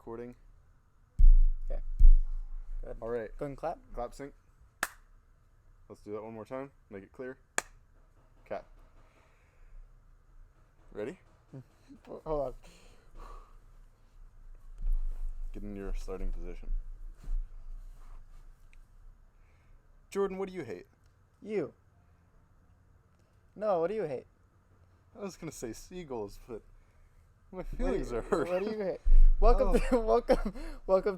recording. Okay. Good. All right. Go ahead and clap. Clap sync. Let's do that one more time. Make it clear. Cap. Ready? Hold on. Get in your starting position. Jordan, what do you hate? You. No, what do you hate? I was gonna say seagulls, but my feelings are hurt. What do you hate? Welcome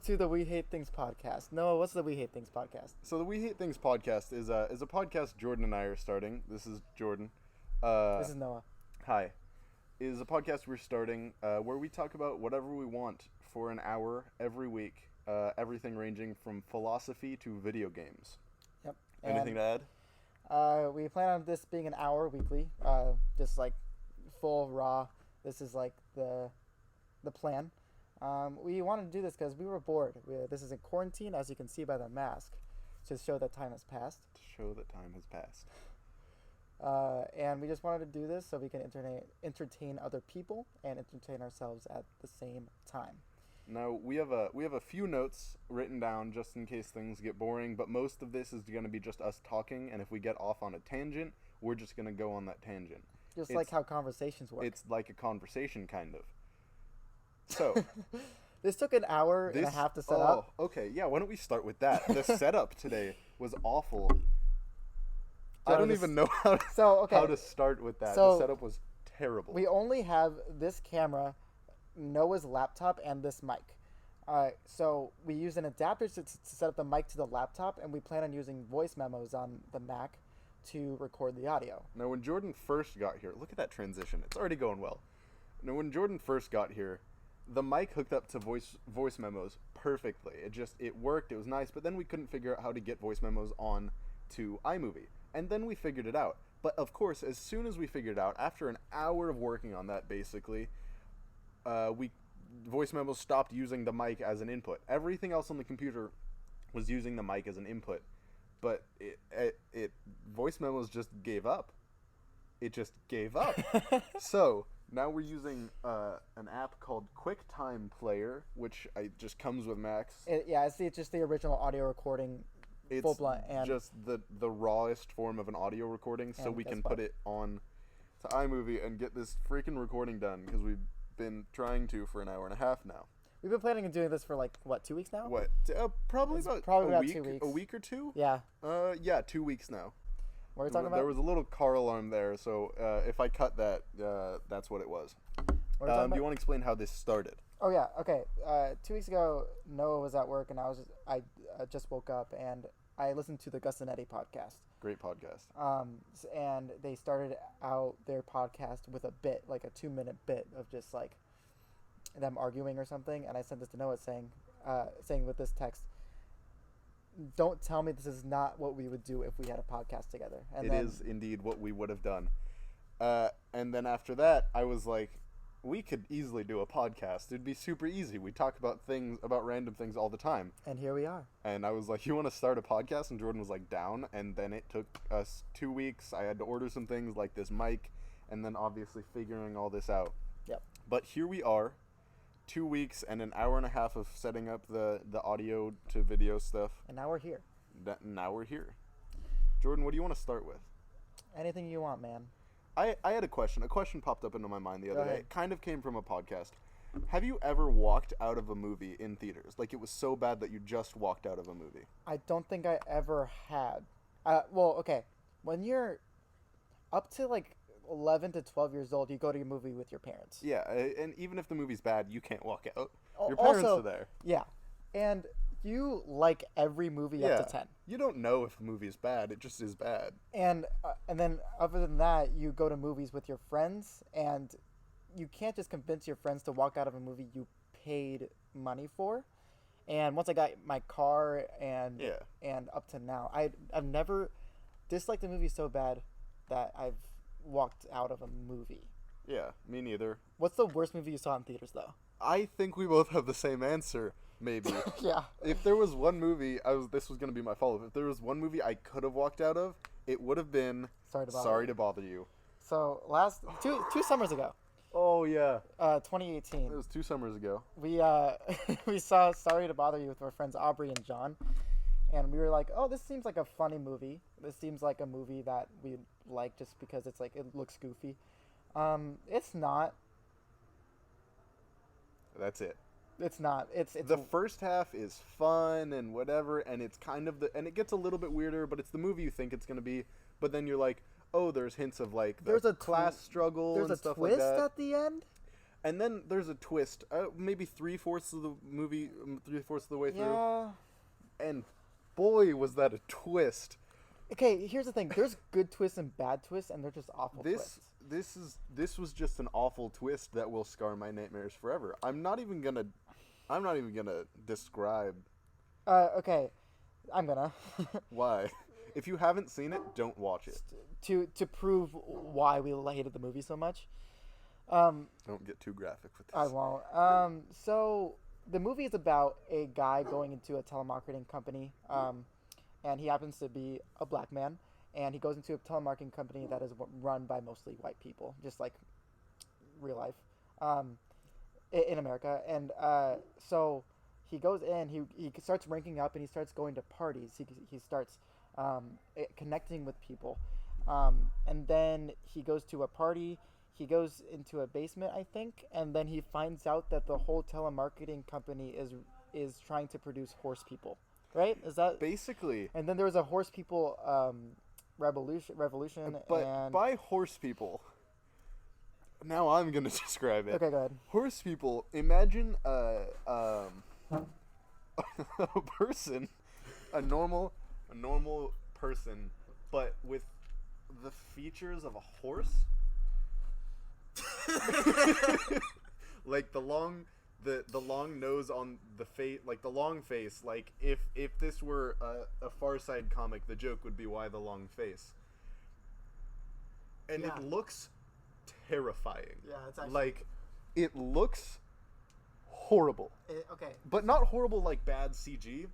to the We Hate Things podcast. Noah, what's the We Hate Things podcast? So the We Hate Things podcast is a podcast Jordan and I are starting. This is Jordan. This is Noah. Hi. Is a podcast we're starting where we talk about whatever we want for an hour every week. Everything ranging from philosophy to video games. Yep. Anything to add? We plan on this being an hour weekly, just like full raw. This is like the plan. We wanted to do this because we were bored. This is in quarantine, as you can see by the mask, to show that time has passed. To show that time has passed. And we just wanted to do this so we can entertain other people and entertain ourselves at the same time. Now we have a few notes written down just in case things get boring, but most of this is going to be just us talking, and if we get off on a tangent, we're just going to go on that tangent. Just like how conversations work. It's like a conversation, kind of. So, this took an hour and a half to set up. Okay, yeah, why don't we start with that? The setup today was awful. I don't even know how to start with that. So the setup was terrible. We only have this camera, Noah's laptop, and this mic. So we use an adapter to set up the mic to the laptop, and we plan on using voice memos on the Mac to record the audio. Now, when Jordan first got here, look at that transition. It's already going well. Now, when Jordan first got here, the mic hooked up to voice memos perfectly. It worked. It was nice, but then we couldn't figure out how to get voice memos on to iMovie. And then we figured it out. But of course, as soon as we figured it out, after an hour of working on that, basically, voice memos stopped using the mic as an input. Everything else on the computer was using the mic as an input, but it voice memos just gave up. It just gave up. So now we're using an app called QuickTime Player, which just comes with Macs. It's just the original audio recording. It's full-blown, and just the rawest form of an audio recording, so we can put it on to iMovie and get this freaking recording done, because we've been trying to for an hour and a half now. We've been planning on doing this for like, what, 2 weeks now? What? Probably about 2 weeks. A week or two? Yeah. Yeah, 2 weeks now. What are we talking about? There was a little car alarm there, so if I cut that, that's what it was. What are we do you want to explain how this started? Oh yeah, okay. 2 weeks ago, Noah was at work, and I just woke up, and I listened to the Gus and Eddie podcast. Great podcast. And they started out their podcast with a bit, like a 2-minute bit of just like them arguing or something. And I sent this to Noah saying with this text, "Don't tell me this is not what we would do if we had a podcast together." And it is indeed what we would have done. And then after that, I was like, we could easily do a podcast. It'd be super easy. We talk about random things all the time. And here we are. And I was like, you want to start a podcast? And Jordan was like, down. And then it took us 2 weeks. I had to order some things like this mic, and then obviously figuring all this out. Yep. But here we are, 2 weeks and an hour and a half of setting up the audio to video stuff. And now we're here. Now we're here. Jordan, what do you want to start with? Anything you want, man. I had a question. A question popped up into my mind the other day. ahead. It kind of came from a podcast. Have you ever walked out of a movie in theaters? Like it was so bad that you just walked out of a movie? I don't think I ever had. Well, okay. When you're up to like 11 to 12 years old, you go to your movie with your parents. Yeah, and even if the movie's bad, you can't walk out. Oh, Your parents also, are there. Yeah. And you like every movie up to 10. You don't know if a movie is bad. It just is bad. And then other than that, you go to movies with your friends, and you can't just convince your friends to walk out of a movie you paid money for. And once I got my car and up to now, I've never disliked a movie so bad that I've walked out of a movie. Yeah, me neither. What's the worst movie you saw in theaters, though? I think we both have the same answer. Maybe. Yeah. If there was one movie, this was going to be my follow-up. If there was one movie I could have walked out of, it would have been Sorry to Bother You. So two summers ago, Oh yeah, 2018. it was 2 summers ago. We we saw Sorry to Bother You with our friends Aubrey and John, and we were like, oh, this seems like a funny movie. This seems like a movie that we like just because it's like it looks goofy. It's not. That's it. It's not. It's The first half is fun and whatever, and it's kind of and it gets a little bit weirder, but it's the movie you think it's gonna be. But then you're like, oh, there's hints of like There's a class struggle there's and a stuff twist like that. at the end. And then there's a twist, maybe 3/4 of the movie, 3/4 of the way through, Yeah. and boy, was that a twist! Okay, here's the thing. There's good twists and bad twists, and they're just awful twists. This was just an awful twist that will scar my nightmares forever. I'm not even gonna describe Okay, I'm gonna why. If you haven't seen it, don't watch it. to prove why we hated the movie so much. Don't get too graphic with this. I won't. So the movie is about a guy going into a telemarketing company, and he happens to be a black man, and he goes into a telemarketing company that is run by mostly white people, just like real life, in America. And so he goes in, he starts ranking up, and he starts going to parties. He starts connecting with people, and then he goes to a party. He goes into a basement, I think, and then he finds out that the whole telemarketing company is trying to produce horse people, right? Is that Basically, And then there was a horse people revolution, but and by horse people. Now I'm gonna describe it. okay, go ahead. Horse people. Imagine a person, a normal person, but with the features of a horse. Like the long nose on the face, like the long face. Like if this were a Far Side comic, the joke would be why the long face. And Yeah. it looks terrifying. Yeah, it's actually Like it looks horrible, okay. but not horrible like bad CG.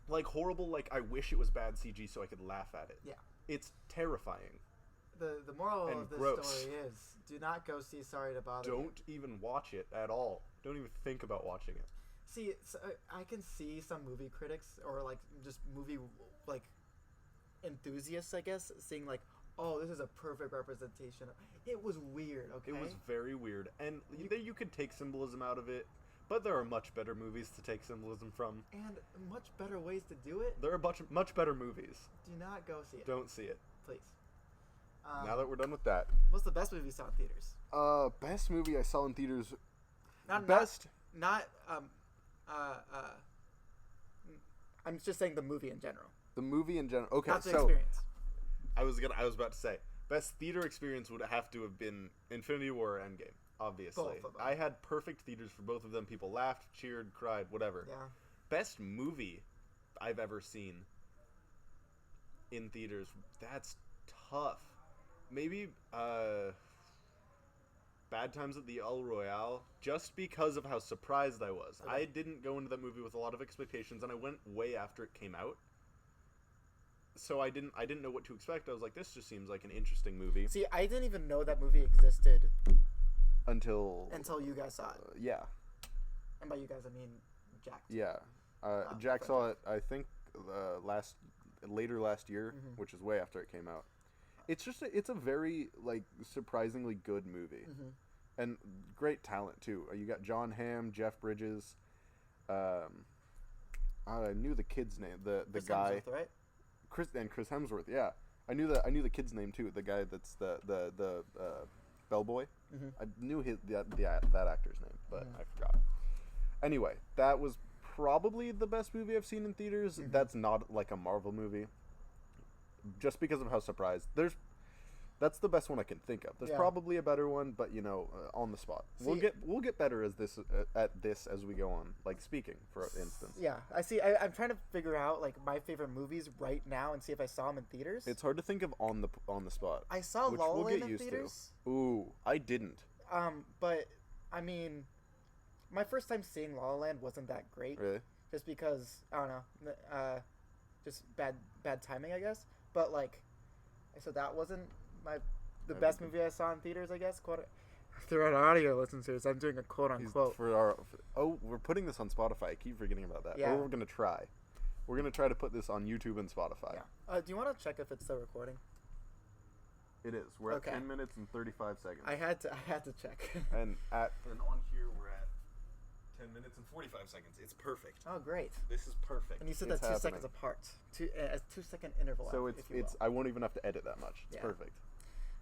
Like horrible like I wish it was bad CG so I could laugh at it. Yeah. It's terrifying. The moral And of this gross. story is do not go see Sorry to Bother You. Don't even watch it at all. Don't even think about watching it. See, so I can see some movie critics or like just movie like enthusiasts, I guess, seeing like, oh, this is a perfect representation. It was weird, okay? It was very weird, and you could take symbolism out of it, but there are much better movies to take symbolism from. and much better ways to do it. There are much better movies. Do not go see it, Don't see it. please. Now that we're done with that, What's the best movie you saw in theaters? best movie I saw in theaters. Not Best. I'm just saying the movie in general, The movie in general. Okay, not the so experience. I was about to say best theater experience would have to have been Infinity War or Endgame. Obviously, Both of them. I had perfect theaters for both of them. People laughed, cheered, cried, whatever. Yeah. Best movie I've ever seen in theaters. That's tough. Maybe Bad Times at the El Royale, just because of how surprised I was. Okay. I didn't go into that movie with a lot of expectations, and I went way after it came out. So I didn't know what to expect. I was like, this just seems like an interesting movie. See, I didn't even know that movie existed Until you guys saw it. yeah. And by you guys, I mean Jack. Yeah. Wow, Jack okay. saw it, I think, later last year, Mhm. which is way after it came out. It's just it's a very like surprisingly good movie, Mhm. and great talent too. You got John Hamm, Jeff Bridges. I knew the kid's name, the Chris guy, Hemsworth, right? Chris Hemsworth. Yeah, I knew the kid's name too. The guy that's the bellboy. Mhm. I knew that actor's name, but Mhm. I forgot. Anyway, that was probably the best movie I've seen in theaters. Mhm. That's not like a Marvel movie. Just because of how surprised. That's the best one I can think of. There's Yeah. probably a better one, but on the spot. See- We'll get better at this as we go on. Like speaking, for instance. Yeah, I see. I'm trying to figure out like my favorite movies right now and see if I saw them in theaters. It's hard to think of on the spot. I saw which La La we'll Land get in used to. theaters. Ooh, I didn't. But I mean, my first time seeing La La Land wasn't that great, Really? just because I don't know, just bad timing, I guess. But like, so that wasn't the I best mean- movie I saw in theaters, I guess. Throughout audio listeners, I'm doing a quote He's unquote. we're putting this on Spotify. I keep forgetting about that. Yeah. Or we're gonna try. We're gonna try to put this on YouTube and Spotify. Yeah. Do you want to check if it's still recording? It is. We're at Okay. 10 minutes and 35 seconds. I had to check. and on here we're at 10 minutes and 45 seconds. It's perfect. Oh, great. This is perfect. And you said It's that 2 happening. seconds apart, a 2 second interval. So if you it's will. I won't even have to edit that much. It's Yeah. perfect.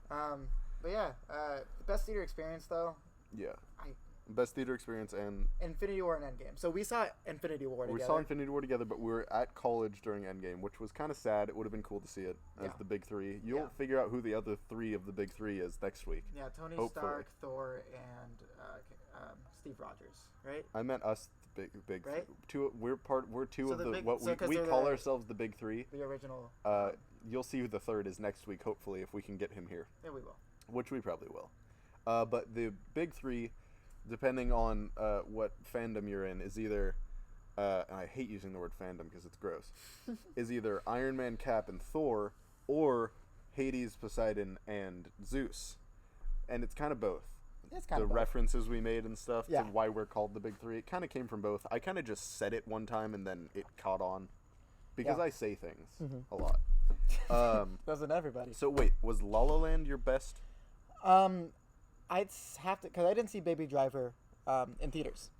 But yeah, the best theater experience though, Yeah. I Best theater experience, and Infinity War and Endgame. So we saw Infinity War together. we saw Infinity War together, but we were at college during Endgame, which was kind of sad. It would have been cool to see it as Yeah. the big three. You'll Yeah. figure out who the other three of the big three is next week. Yeah, Tony Hopefully. Stark, Thor, and Steve Rogers, right? I meant us, the big Right? two. We're two So of the the big- what so 'cause we they're call the- ourselves the big three. The original. You'll see who the third is next week, hopefully, if we can get him here, Yeah, we will. which we probably will. But the big three, depending on what fandom you're in, is either, and I hate using the word fandom because it's gross, is either Iron Man, Cap, and Thor, or Hades, Poseidon, and Zeus. And it's kind of both. It's kind The of both. references we made and stuff Yeah. to why we're called the big three, it kind of came from both. I kind of just said it one time and then it caught on because Yeah. I say things Mhm. a lot. Doesn't everybody? So wait, was La La Land your best? I'd have to, because I didn't see Baby Driver in theaters.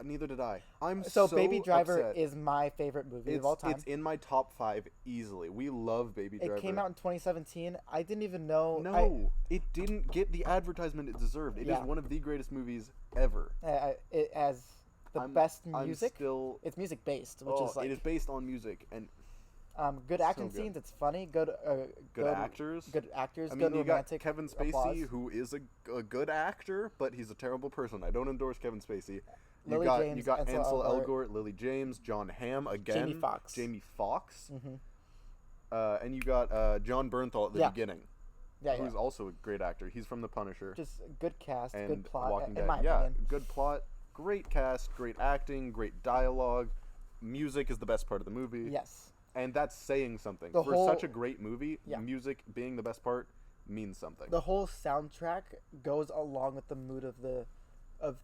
Neither did I. I'm So Baby Driver upset. is my favorite movie of all time. It's in my top 5 easily. We love Baby Driver. It came out in 2017. I didn't even know. No, it didn't get the advertisement it deserved. It is Yeah. one of the greatest movies ever. It has the I'm- best I'm music. still. It's music based, which is like it is based on music and good so action good. scenes. It's funny. Good actors. Good actors. I good mean, you got romantic Kevin Spacey, applause. who is a good actor, but he's a terrible person. I don't endorse Kevin Spacey. Lily you James, got Ansel Ansel Elgort. Elgort, Lily James, John Hamm again, Jamie Foxx. and you got John Bernthal at the Yeah. beginning, Yeah, who's yeah. also a great actor. He's from The Punisher Just good cast, and good plot. Walking in Dead. my Yeah, opinion. good plot, great cast, great acting, great dialogue. Music is the best part of the movie. Yes. And that's saying something. The For whole- such a great movie, Yeah. music being the best part means something. The whole soundtrack goes along with the mood of the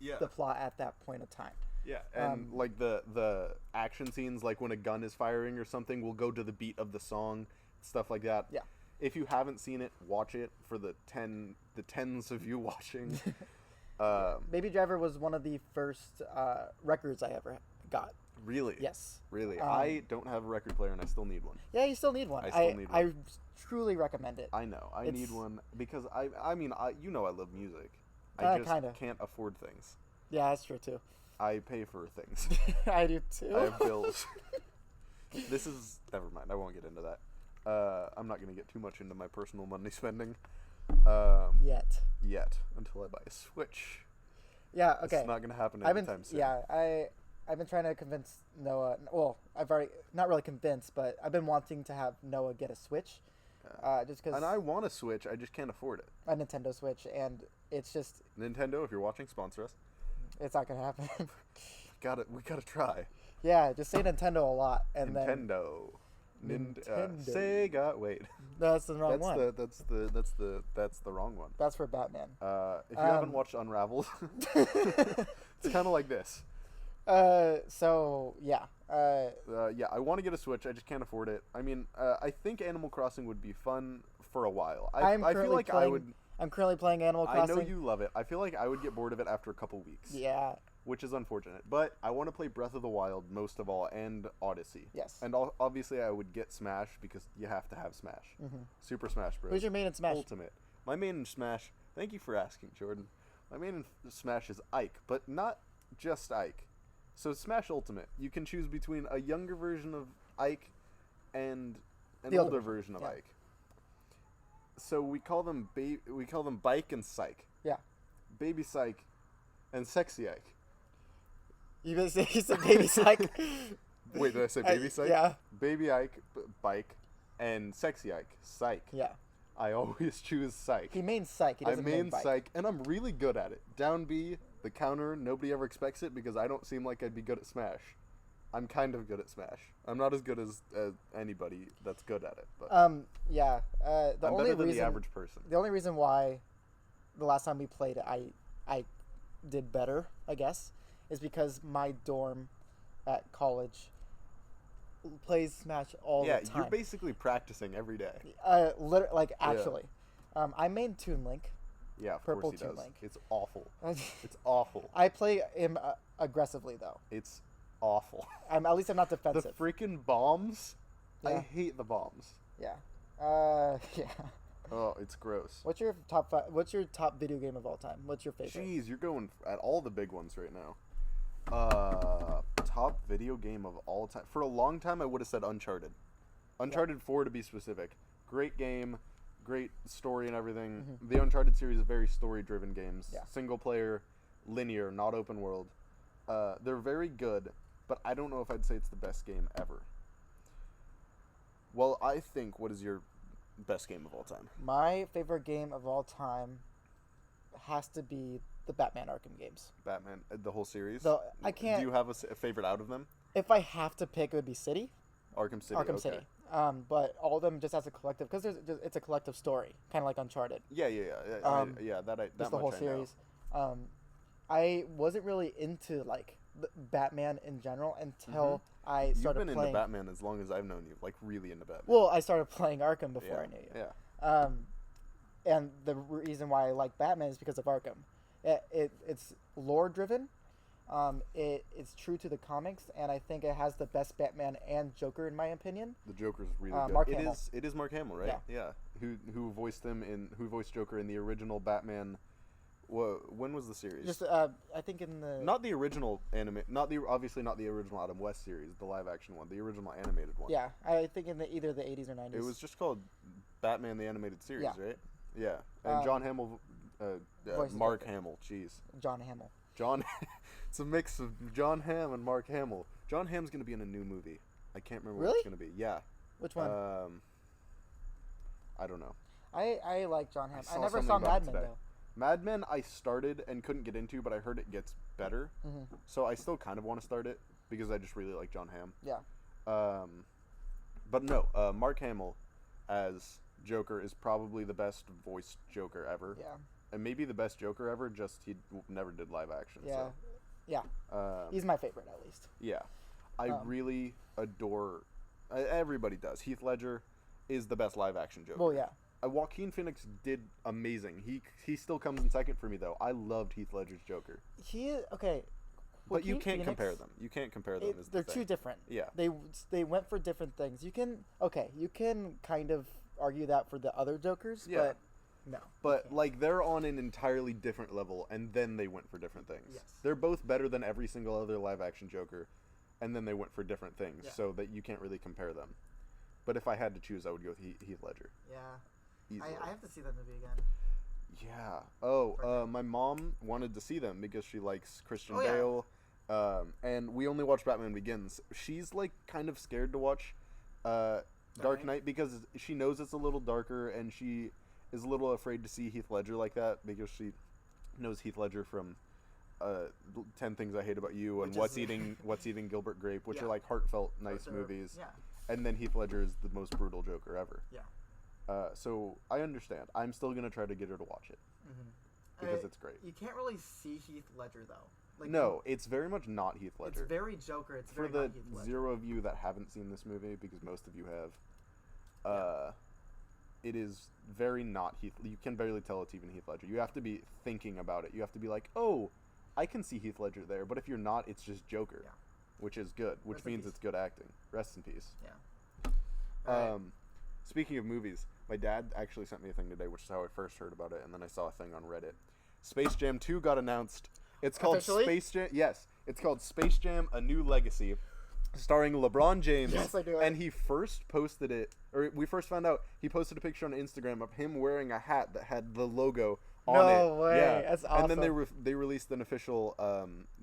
Yeah. plot at that point of time. Yeah, and like the action scenes, like when a gun is firing or something, will go to the beat of the song, stuff like that. Yeah. If you haven't seen it, watch it. For the tens of you watching, Baby Driver was one of the first records I ever got. really, Yes. really, I don't have a record player and I still need one. Yeah, you still need one. I still need one. I truly recommend it. I know I need It's- one because I mean I love music. I just kinda. can't afford things. Yeah, that's true too. I pay for things. I do too. I have bills. This is never mind. I won't get into that. I'm not gonna get too much into my personal money spending. Yet. Until I buy a Switch. Yeah. Okay. It's not gonna happen I've anytime been soon. I've been trying to convince Noah. Well, I've already not really convinced, but I've been wanting to have Noah get a Switch, just because And I want a Switch. I just can't afford it. a Nintendo Switch, and it's just Nintendo, if you're watching, sponsor us. it's not gonna happen. We gotta try. Yeah, just say Nintendo a lot, and Nintendo. Nintendo. Sega. Wait. then that's the wrong one. That's the wrong one. That's for Batman. If you haven't watched Unraveled, it's kind of like this. So yeah. Yeah, I want to get a Switch. I just can't afford it. I mean, I think Animal Crossing would be fun for a while. I feel currently like I playing- would. I'm currently playing Animal I Crossing. know you love it. I feel like I would get bored of it after a couple weeks. Yeah. Which is unfortunate. But I want to play Breath of the Wild most of all, and Odyssey. Yes. And obviously I would get Smash because you have to have Smash. Super Smash Bros. Who's your main in Smash? Ultimate. My main in Smash. Thank you for asking, Jordan. My main in Smash is Ike, but not just Ike. So Smash Ultimate, you can choose between a younger version of Ike and an The older older version of yeah. Ike. So we call them Bike and Psych. Yeah. Baby Psych and Sexy Ike. You said Baby Psych. Wait, did I say Baby Psych? Yeah. Baby Ike, Bike, and Sexy Ike, Psych. Yeah. I always choose Psych. He mains Psych. He I doesn't main Bike. Psych, and I'm really good at it. Down B, the counter, nobody ever expects it because I don't seem like I'd be good at Smash. I'm kind of good at Smash. I'm not as good as anybody that's good at it, but Yeah. The I'm only better than reason the average person. the only reason why the last time we played, I did better, I guess, is because my dorm at college plays Smash all Yeah, the time. you're basically practicing every day. Actually, I main Toon Link. Yeah, of Purple course he Toon does. Link. It's awful. It's awful. I play him aggressively though. It's awful. At least I'm not The defensive. freaking bombs. I Yeah. hate the bombs. Yeah. Yeah. Oh, it's gross. What's your top five? What's your top video game of all time? What's your favorite? Jeez, you're going at all the big ones right now. Top video game of all time. For a long time, I would have said Uncharted. Uncharted 4 to be specific. Great game, great story and everything. The Uncharted series is very story-driven games. Yeah. Single player, linear, not open world. They're very good, but I don't know if I'd say it's the best game ever. Well, I think, what is your best game of all time? My favorite game of all time has to be the Batman Arkham games. Batman, the whole series? Though I can't. Do you have a favorite out of them? If I have to pick, it would be City. Arkham City. Arkham okay. City. But all of them just as a collective, because it's a collective story, kind of like Uncharted. Yeah. That Just the much whole I know. series. I wasn't really into like Batman in general until I You've started been playing. into Batman as long as I've known you, like really into Batman. Well, I started playing Arkham before yeah. I knew you. Yeah. And the reason why I like Batman is because of Arkham. It's lore driven. It's true to the comics, and I think it has the best Batman and Joker in my opinion. The Joker's really good. Mark Hamill. It is Mark Hamill, right? Yeah. Who voiced Joker in the original Batman? When was the series? Just I think in the Not the original obviously not the original Adam West series, the live action one, the original animated one. yeah, I think in either the 80s or 90s. It was just called Batman the Animated Series, Yeah. right? Yeah. And John Hamill, voices Mark Joker. Hamill. Jeez. John Hamill. John, it's a mix of John Hamm and Mark Hamill. John Hamm's gonna be in a new movie. I can't remember what Really? it's gonna be. Yeah. Which one? I don't know. I like John Hamm. I saw never something saw about Mad it Men today. though. Mad Men I started and couldn't get into, but I heard it gets better. So I still kind of want to start it because I just really like John Hamm. Yeah. But no, Mark Hamill as Joker is probably the best voiced Joker ever. Yeah. And maybe the best Joker ever, just he never did live action. Yeah. So. Yeah. He's my favorite at least. Yeah. I really adore... everybody does. Heath Ledger is the best live action Joker. Well, yeah. Joaquin Phoenix did amazing. He still comes in second for me, though. I loved Heath Ledger's Joker. He is okay. But you Joaquin can't Phoenix, compare them. You can't compare them. They're too different. Yeah. They went for different things. You can kind of argue that for the other Jokers, Yeah. but no. But like they're on an entirely different level, and then they went for different things. Yes. They're both better than every single other live action Joker, and then they went for different things, Yeah. so that you can't really compare them. But if I had to choose, I would go with Heath Ledger. Yeah. Easily. I have to see that movie again. Yeah. Oh, my mom wanted to see them because she likes Christian Oh, yeah. Bale, and we only watched Batman Begins. She's like kind of scared to watch Dark Knight because she knows it's a little darker, and she is a little afraid to see Heath Ledger like that because she knows Heath Ledger from 10 Things I Hate About You and Which is- What's Eating Gilbert Grape, which Yeah. are like heartfelt, nice Those are- movies. Yeah. And then Heath Ledger is the most brutal Joker ever. Yeah. So I understand. I'm still gonna try to get her to watch it because it's great. You can't really see Heath Ledger though. Like, No, it's very much not Heath Ledger. It's very Joker. It's For very the not Heath Ledger. zero of you that haven't seen this movie, because most of you have, it is very not Heath. You can barely tell it's even Heath Ledger. You have to be thinking about it. You have to be like, oh, I can see Heath Ledger there. But if you're not, it's just Joker, Yeah. which is good, which Rest in means peace. it's good acting. Rest in peace. Yeah. Alright. Speaking of movies, my dad actually sent me a thing today, which is how I first heard about it, and then I saw a thing on Reddit. Space Jam 2 got announced. It's called Officially? Space Jam. Yes, it's called Space Jam: A New Legacy, starring LeBron James. Yes, I knew it. And he first posted it, or we first found out he posted a picture on Instagram of him wearing a hat that had the logo on it. No way, Yeah. that's And then awesome. they released an official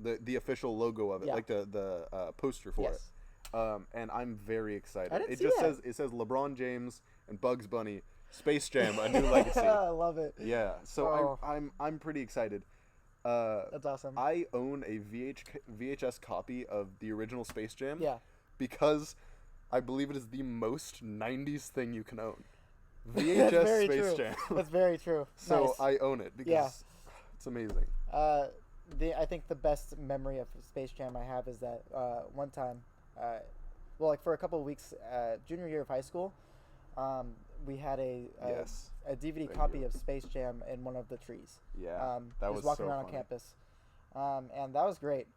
the official logo of it, Yeah. like the poster for Yes. it. And I'm very excited. I didn't It see just that. says LeBron James and Bugs Bunny, Space Jam: A New Legacy. I love it. Yeah, so Oh. I'm pretty excited. That's awesome. I own a VHS copy of the original Space Jam. Yeah. Because I believe it is the most 90s thing you can own. VHS very Space true. Jam. That's very true. So Nice. I own it because Yeah. it's amazing. I think the best memory of Space Jam I have is that one time, well, like for a couple of weeks, junior year of high school, we had Yes. a DVD Thank copy you. of Space Jam in one of the trees. Yeah, that just was walking so around funny. on campus, and that was great.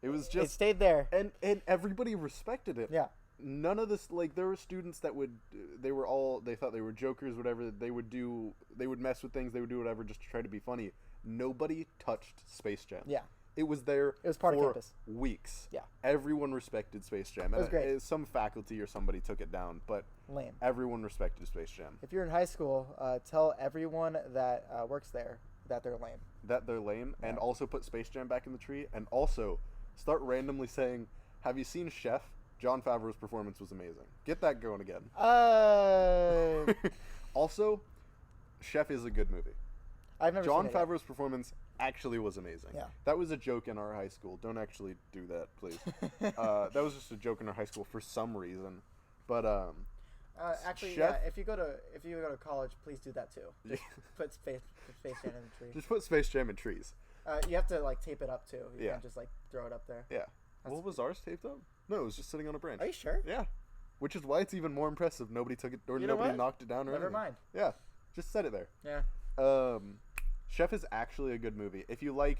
It was It just stayed there. and everybody respected it. Yeah. None of this, like, there were students that would they thought they were jokers, whatever. They would mess with things, they would do whatever just to try to be funny. Nobody touched Space Jam. Yeah. It was there. It was part of for campus. weeks. Yeah. Everyone respected Space Jam. It was great. Some faculty or somebody took it down, but Lame. everyone respected Space Jam. If you're in high school, tell everyone that works there that they're lame. That they're lame, and Yeah. also put Space Jam back in the tree, and also start randomly saying, "Have you seen Chef? Jon Favreau's performance was amazing." Get that going again. Also, Chef is a good movie. I've never Jon seen it yet. Favreau's performance actually was amazing. Yeah. That was a joke in our high school. Don't actually do that, please. That was just a joke in our high school for some reason. But Actually, Chef- yeah. If you go to college, please do that too. Just put Space Jam in the tree. just put Space Jam in trees. You have to like tape it up too. You Yeah. can't just like throw it up there. Yeah. That's- What was ours taped up? No, it was just sitting on a branch. Are you sure? Yeah. Which is why it's even more impressive. Nobody took it, or You know nobody what? knocked it down, or Never anything. mind. Yeah, just set it there. Yeah. Chef is actually a good movie. If you like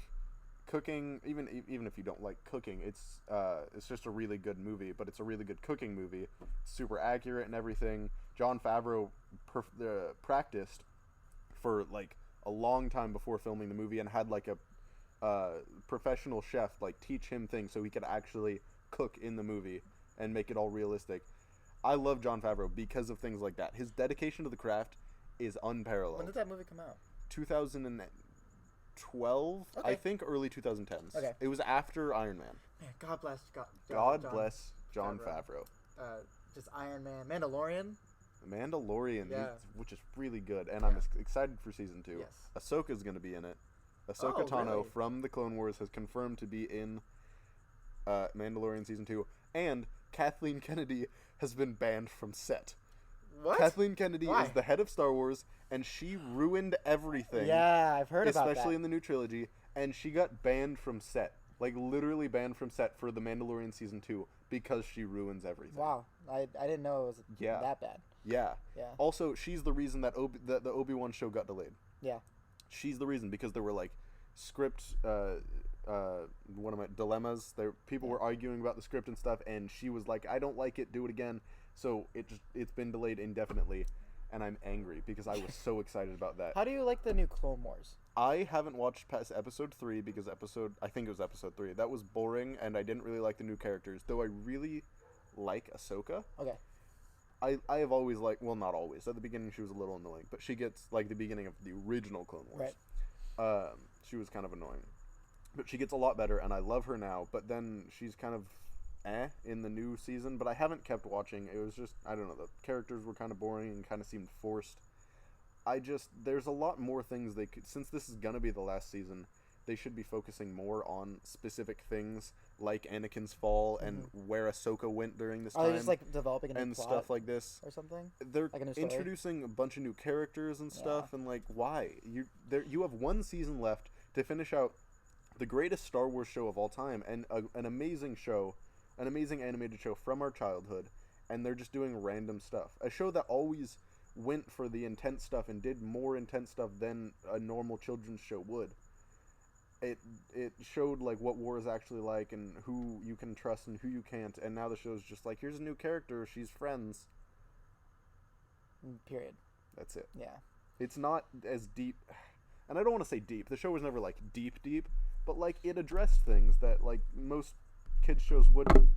cooking, even if you don't like cooking, it's just a really good movie. But it's a really good cooking movie. Super accurate and everything. Jon Favreau practiced for like a long time before filming the movie and had like a professional chef like teach him things so he could actually cook in the movie and make it all realistic. I love Jon Favreau because of things like that. His dedication to the craft is unparalleled. When did that movie come out? 2012, I Okay. think early 2010s. Okay. It was after Iron Man. Man, God bless. God bless Jon Favreau. Favreau. Just Iron Man, Mandalorian. Mandalorian, Yeah. which is really good, and I'm excited for season 2. Yes. Ahsoka's going to be in it. Ahsoka Oh, Tano really? from the Clone Wars has confirmed to be in Mandalorian season 2, and Kathleen Kennedy has been banned from set. What? Kathleen Kennedy Why? is the head of Star Wars, and she ruined everything. Yeah, I've heard about that. Especially in the new trilogy, and she got banned from set. Like, literally banned from set for The Mandalorian Season 2 because she ruins everything. Wow, I didn't know it was Yeah. that bad. Yeah. Yeah. Also, she's the reason that the Obi-Wan show got delayed. Yeah. She's the reason, because there were, like, script, dilemmas. People were arguing about the script and stuff, and she was like, I don't like it, do it again. So it's been delayed indefinitely, and I'm angry because I was so excited about that. How do you like the new Clone Wars? I haven't watched past episode 3 because I think it was episode 3. That was boring, and I didn't really like the new characters, though I really like Ahsoka. Okay. I have always liked, well, not always. At the beginning, she was a little annoying, but she gets, like, the beginning of the original Clone Wars. Right. She was kind of annoying. But she gets a lot better, and I love her now, but then she's kind of in the new season, but I haven't kept watching. It was just, I don't know, the characters were kind of boring and kind of seemed forced. There's a lot more things they could, since this is gonna be the last season, they should be focusing more on specific things, like Anakin's fall and where Ahsoka went during this Are time. they just like developing a new and plot stuff like this. or something? They're Like a new story? introducing a bunch of new characters and stuff, and like, why? You have one season left to finish out the greatest Star Wars show of all time, and an amazing show, an amazing animated show from our childhood, and they're just doing random stuff. A show that always went for the intense stuff and did more intense stuff than a normal children's show would. It showed like what war is actually like and who you can trust and who you can't, and now the show's just like, here's a new character, she's friends. Period. That's it. Yeah. It's not as deep, and I don't want to say deep. The show was never like deep, but like it addressed things that like most kids shows wouldn't,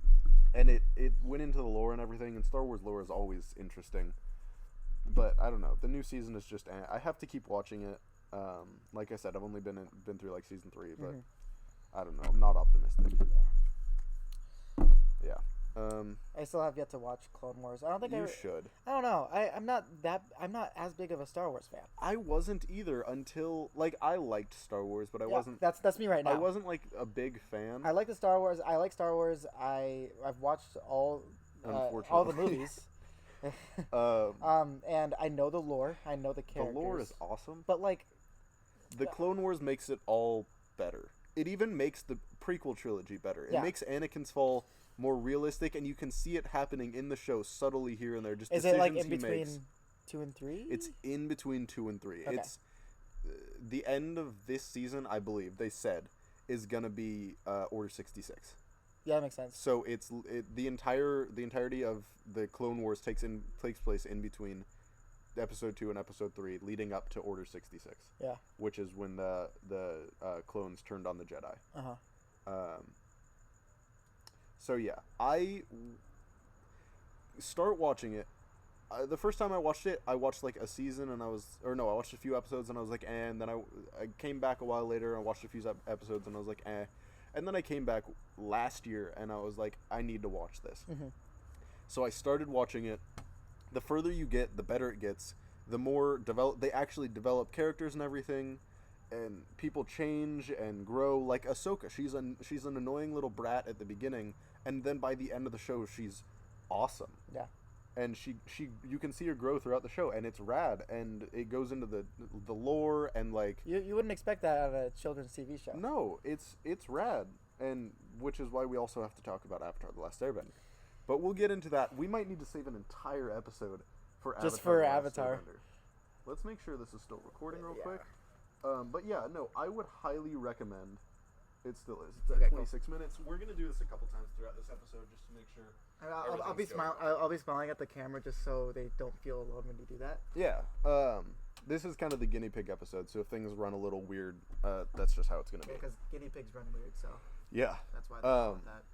and it went into the lore and everything. And Star Wars lore is always interesting, but I don't know. The new season is just I have to keep watching it. Like I said, I've only been through like season 3, but I don't know. I'm not optimistic. Yeah. I still have yet to watch Clone Wars. I don't think You should. I don't know. I'm not as big of a Star Wars fan. I wasn't either until like I liked Star Wars, but I Yeah, wasn't. That's me right now. I wasn't like a big fan. I like the Star Wars. I like Star Wars. I've watched all the Unfortunately. movies. And I know the lore. I know the The characters. lore is awesome. But like, The Clone Wars makes it all better. It even makes the prequel trilogy better. It Yeah. makes Anakin's fall more realistic, and you can see it happening in the show subtly here and there. Just is it like decisions in he between makes. 2 and 3? It's in between 2 and 3. Okay. It's the end of this season, I believe they said, is gonna be Order 66. Yeah, that makes sense. So the entirety of the Clone Wars takes place in between episode 2 and episode 3, leading up to Order 66. Yeah. Which is when the clones turned on the Jedi. So yeah, I start watching it. The first time I watched it, I watched like a season, and I watched a few episodes, and I was like, eh. And then I came back a while later and watched a few episodes, and I was like, eh. And then I came back last year, and I was like, I need to watch this. Mm-hmm. So I started watching it. The further you get, the better it gets. The more they actually develop characters and everything, and people change and grow. Like Ahsoka, she's an annoying little brat at the beginning, and then by the end of the show, she's awesome. Yeah. And you can see her grow throughout the show, and it's rad, and it goes into the lore, and like You wouldn't expect that out of a children's TV show. no, it's rad, and which is why we also have to talk about Avatar: The Last Airbender. But we'll get into that. We might need to save an entire episode for Just Avatar: for The Last Avatar. Airbender. Let's make sure this is still recording real Yeah. quick. But yeah, no, I would highly recommend. It still is. It's at Okay, cool. 26 minutes. We're gonna do this a couple times throughout this episode just to make sure. I'll be Everything's going I'll be smiling at the camera just so they don't feel alone when you do that. Yeah. This is kind of the guinea pig episode, so if things run a little weird, that's just how it's gonna be. Because guinea pigs run weird, so Yeah. that's why they call it that.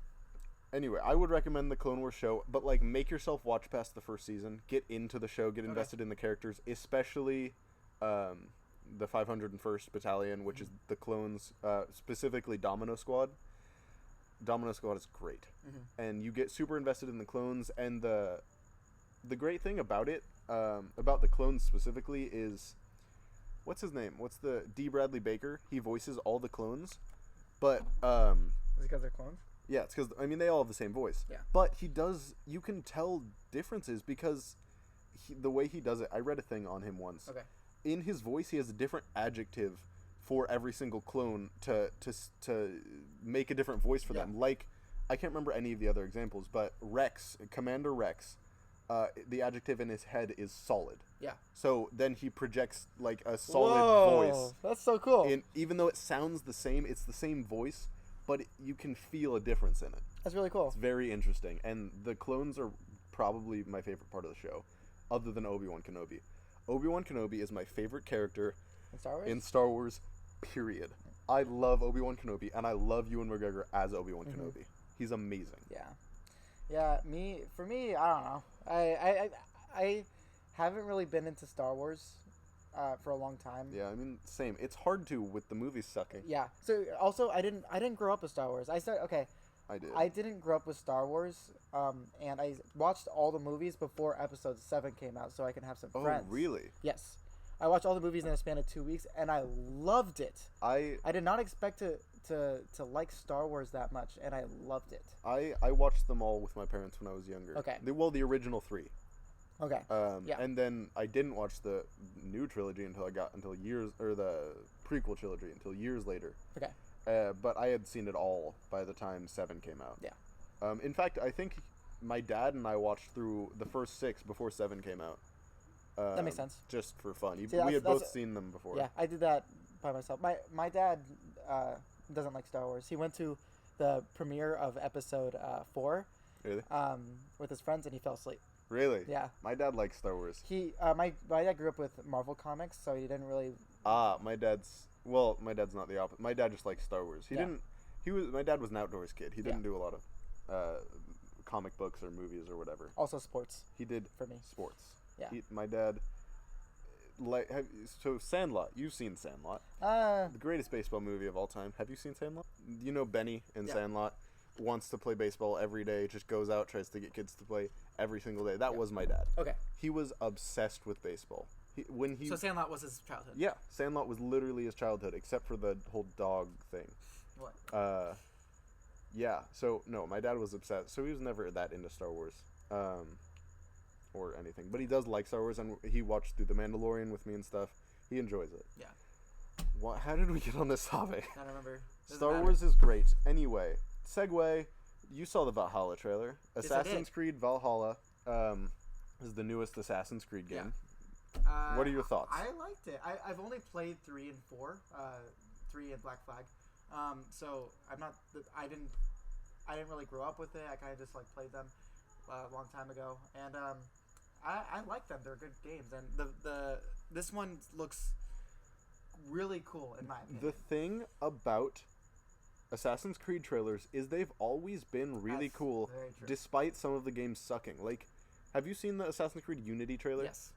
Anyway, I would recommend the Clone Wars show, but like make yourself watch past the first season, get into the show, get invested in the characters, especially the 501st Battalion, which is the clones, specifically Domino Squad. Domino Squad is great, and you get super invested in the clones. And the great thing about it, about the clones specifically, is what's his name? What's the D. Bradley Baker? He voices all the clones, but Is it because they're clones? yeah, it's because, I mean, they all have the same voice. Yeah. But you can tell differences because the way he does it, I read a thing on him once. Okay. In his voice, he has a different adjective for every single clone to make a different voice for them. Like, I can't remember any of the other examples, but Rex, Commander Rex, the adjective in his head is solid. Yeah. So then he projects, like, a solid Whoa, voice. that's so cool. Even though it sounds the same, it's the same voice, but you can feel a difference in it. That's really cool. It's very interesting, and the clones are probably my favorite part of the show, other than Obi-Wan Kenobi. Obi-Wan Kenobi is my favorite character In Star Wars? in Star Wars, period. I love Obi-Wan Kenobi, and I love Ewan McGregor as Obi-Wan Kenobi. He's amazing. Yeah. Yeah, for me, I don't know. I haven't really been into Star Wars for a long time. Yeah, I mean, same. It's hard to with the movies sucking. Yeah. So also, I didn't grow up with Star Wars. I did. I didn't grow up with Star Wars, and I watched all the movies before Episode 7 came out, so I can have some friends. Oh, really? Yes. I watched all the movies in a span of 2 weeks, and I loved it. I did not expect to like Star Wars that much, and I loved it. I watched them all with my parents when I was younger. Okay. The original 3. Okay. Yeah. And then I didn't watch the new trilogy until the prequel trilogy until years later. Okay. But I had seen it all by the time 7 came out. Yeah. In fact, I think my dad and I watched through the first 6 before 7 came out. That makes sense. Just for fun. See, We had both that's- seen them before. Yeah, I did that by myself. My dad doesn't like Star Wars. He went to the premiere of Episode 4 Really? with his friends, and he fell asleep. Really? Yeah. My dad likes Star Wars. My dad grew up with Marvel comics, so he didn't really. My dad's not the opposite. My dad just likes Star Wars. My dad was an outdoors kid. He didn't do a lot of comic books or movies or whatever. Also sports. He did for me. sports. Yeah. My dad so Sandlot. You've seen Sandlot. The greatest baseball movie of all time. Have you seen Sandlot? You know Benny in Sandlot wants to play baseball every day, just goes out, tries to get kids to play every single day. That was my dad. Okay. He was obsessed with baseball. So Sandlot was his childhood. Yeah, Sandlot was literally his childhood, except for the whole dog thing. What? Yeah. So no, my dad was obsessed. So he was never that into Star Wars. or anything, but he does like Star Wars, and he watched through The Mandalorian with me and stuff. He enjoys it. Yeah. How did we get on this topic? I don't remember. Star Wars is great. Anyway, segue. You saw the Valhalla trailer. Yes, I Assassin's did. Creed Valhalla is the newest Assassin's Creed game. What are your thoughts? I liked it. I've only played 3 and 4, 3 and Black Flag. So I'm not. I didn't really grow up with it. I kind of just like played them a long time ago, and I like them. They're good games, and this one looks really cool in my opinion. The thing about Assassin's Creed trailers is they've always been really That's cool, very true. despite some of the games sucking. Like, have you seen the Assassin's Creed Unity trailer? Yes.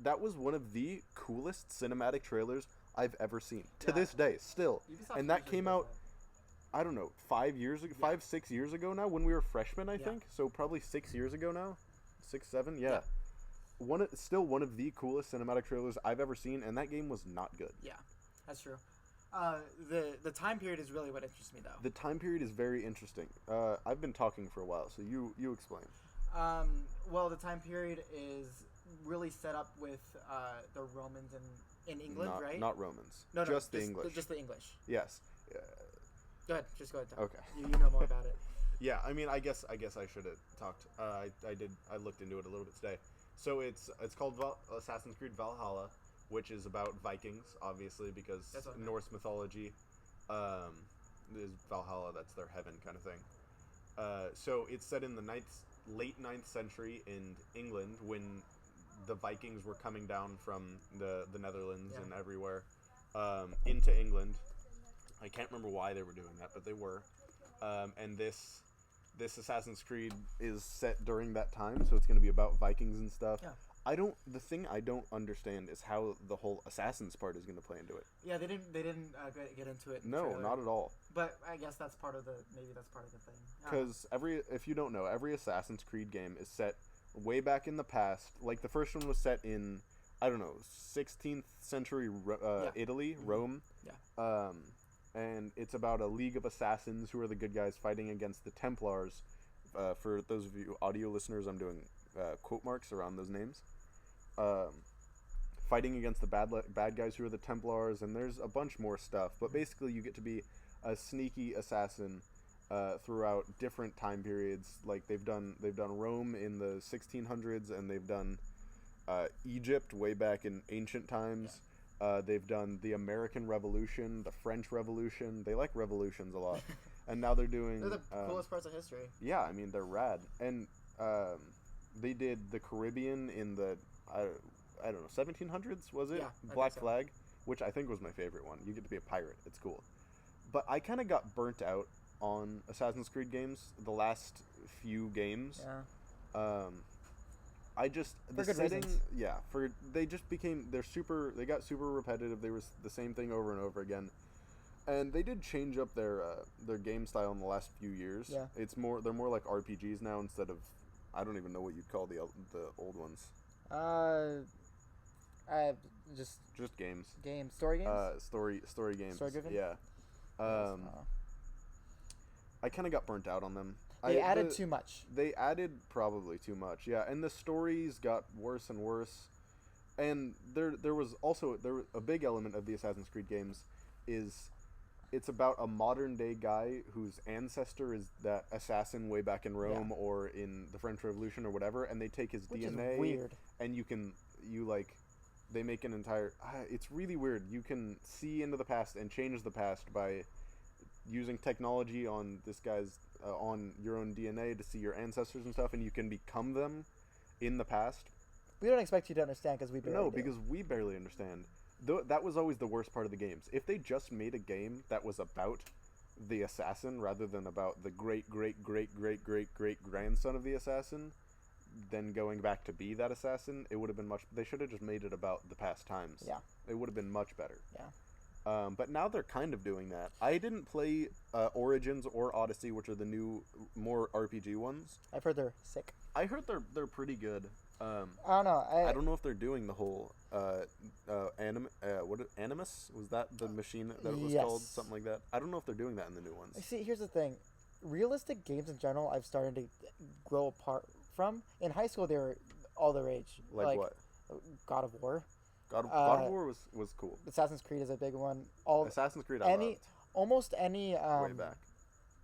That was one of the coolest cinematic trailers I've ever seen to Yeah. this day, still. Ubisoft And that usually came does out, I don't know, 5 years ago, 6 years ago now, when we were freshmen, I Yeah. think. So probably 6 years ago now, 6, 7, yeah. Yeah. Still one of the coolest cinematic trailers I've ever seen, and that game was not good. Yeah, that's true. The time period is really what interests me though. The time period is very interesting. I've been talking for a while, so you explain. Well, the time period is really set up with the Romans in England, not, right? Not Romans. No, just the English. Just the English. Yes. Go ahead. Just go ahead. Tom. Okay. You know more about it. Yeah, I mean, I guess I should have talked. I did. I looked into it a little bit today. So it's called Assassin's Creed Valhalla, which is about Vikings, obviously, because That's what I meant. Norse mythology is Valhalla. That's their heaven kind of thing. So it's set in the late 9th century in England when the Vikings were coming down from the Netherlands Yeah. and everywhere into England. I can't remember why they were doing that, but they were. And this Assassin's Creed is set during that time, so it's going to be about Vikings and stuff. Yeah. The thing I don't understand is how the whole Assassins part is going to play into it. Yeah, they didn't get into it. In the No, trailer. not at all. But I guess that's part of the thing. Because if you don't know, every Assassin's Creed game is set way back in the past. Like the first one was set in, I don't know, 16th century Yeah. Italy, Mhm. Rome. Yeah. And it's about a league of assassins who are the good guys fighting against the Templars. For those of you audio listeners, I'm doing quote marks around those names. Fighting against the bad guys who are the Templars, and there's a bunch more stuff. But basically, you get to be a sneaky assassin throughout different time periods. Like they've done Rome in the 1600s, and they've done Egypt way back in ancient times. They've done the American Revolution, the French Revolution. They like revolutions a lot. And now they're doing... They're the coolest parts of history. Yeah, I mean, they're rad. And they did the Caribbean in the, I don't know, 1700s, was it? Yeah, I Black think so. Flag, which I think was my favorite one. You get to be a pirate. It's cool. But I kind of got burnt out on Assassin's Creed games, the last few games. Yeah. I just For good reasons. they got super repetitive. They were the same thing over and over again, and they did change up their game style in the last few years. Yeah. They're more like RPGs now instead of, I don't even know what you'd call the old ones. I just Games. story games. Story games. Story-driven? Yeah. Uh, I kind of got burnt out on them. they added too much. They added probably too much, yeah, and the stories got worse and worse. And there was a big element of the Assassin's Creed games is it's about a modern day guy whose ancestor is that assassin way back in Rome or in the French Revolution or whatever, and they take his Which DNA is weird. and they make an entire it's really weird. You can see into the past and change the past by using technology on this guy's on your own DNA to see your ancestors and stuff, and you can become them in the past. We don't expect you to understand because we barely No, do. because we barely understand. That was always the worst part of the games. If they just made a game that was about the assassin rather than about the great great great great great great grandson of the assassin, then going back to be that assassin, it would have been much. They should have just made it about the past times. Yeah. It would have been much better. Yeah. But now they're kind of doing that. I didn't play Origins or Odyssey, which are the new, more RPG ones. I've heard they're sick. I heard they're pretty good. I don't know. I don't know if they're doing the whole Animus? Was that the machine that it was called? Yes. Something like that. I don't know if they're doing that in the new ones. See, here's the thing. Realistic games in general, I've started to grow apart from. In high school, they were all the rage. Like what? God of War. God of War was cool. Assassin's Creed is a big one. All Assassin's Creed I loved almost any way back.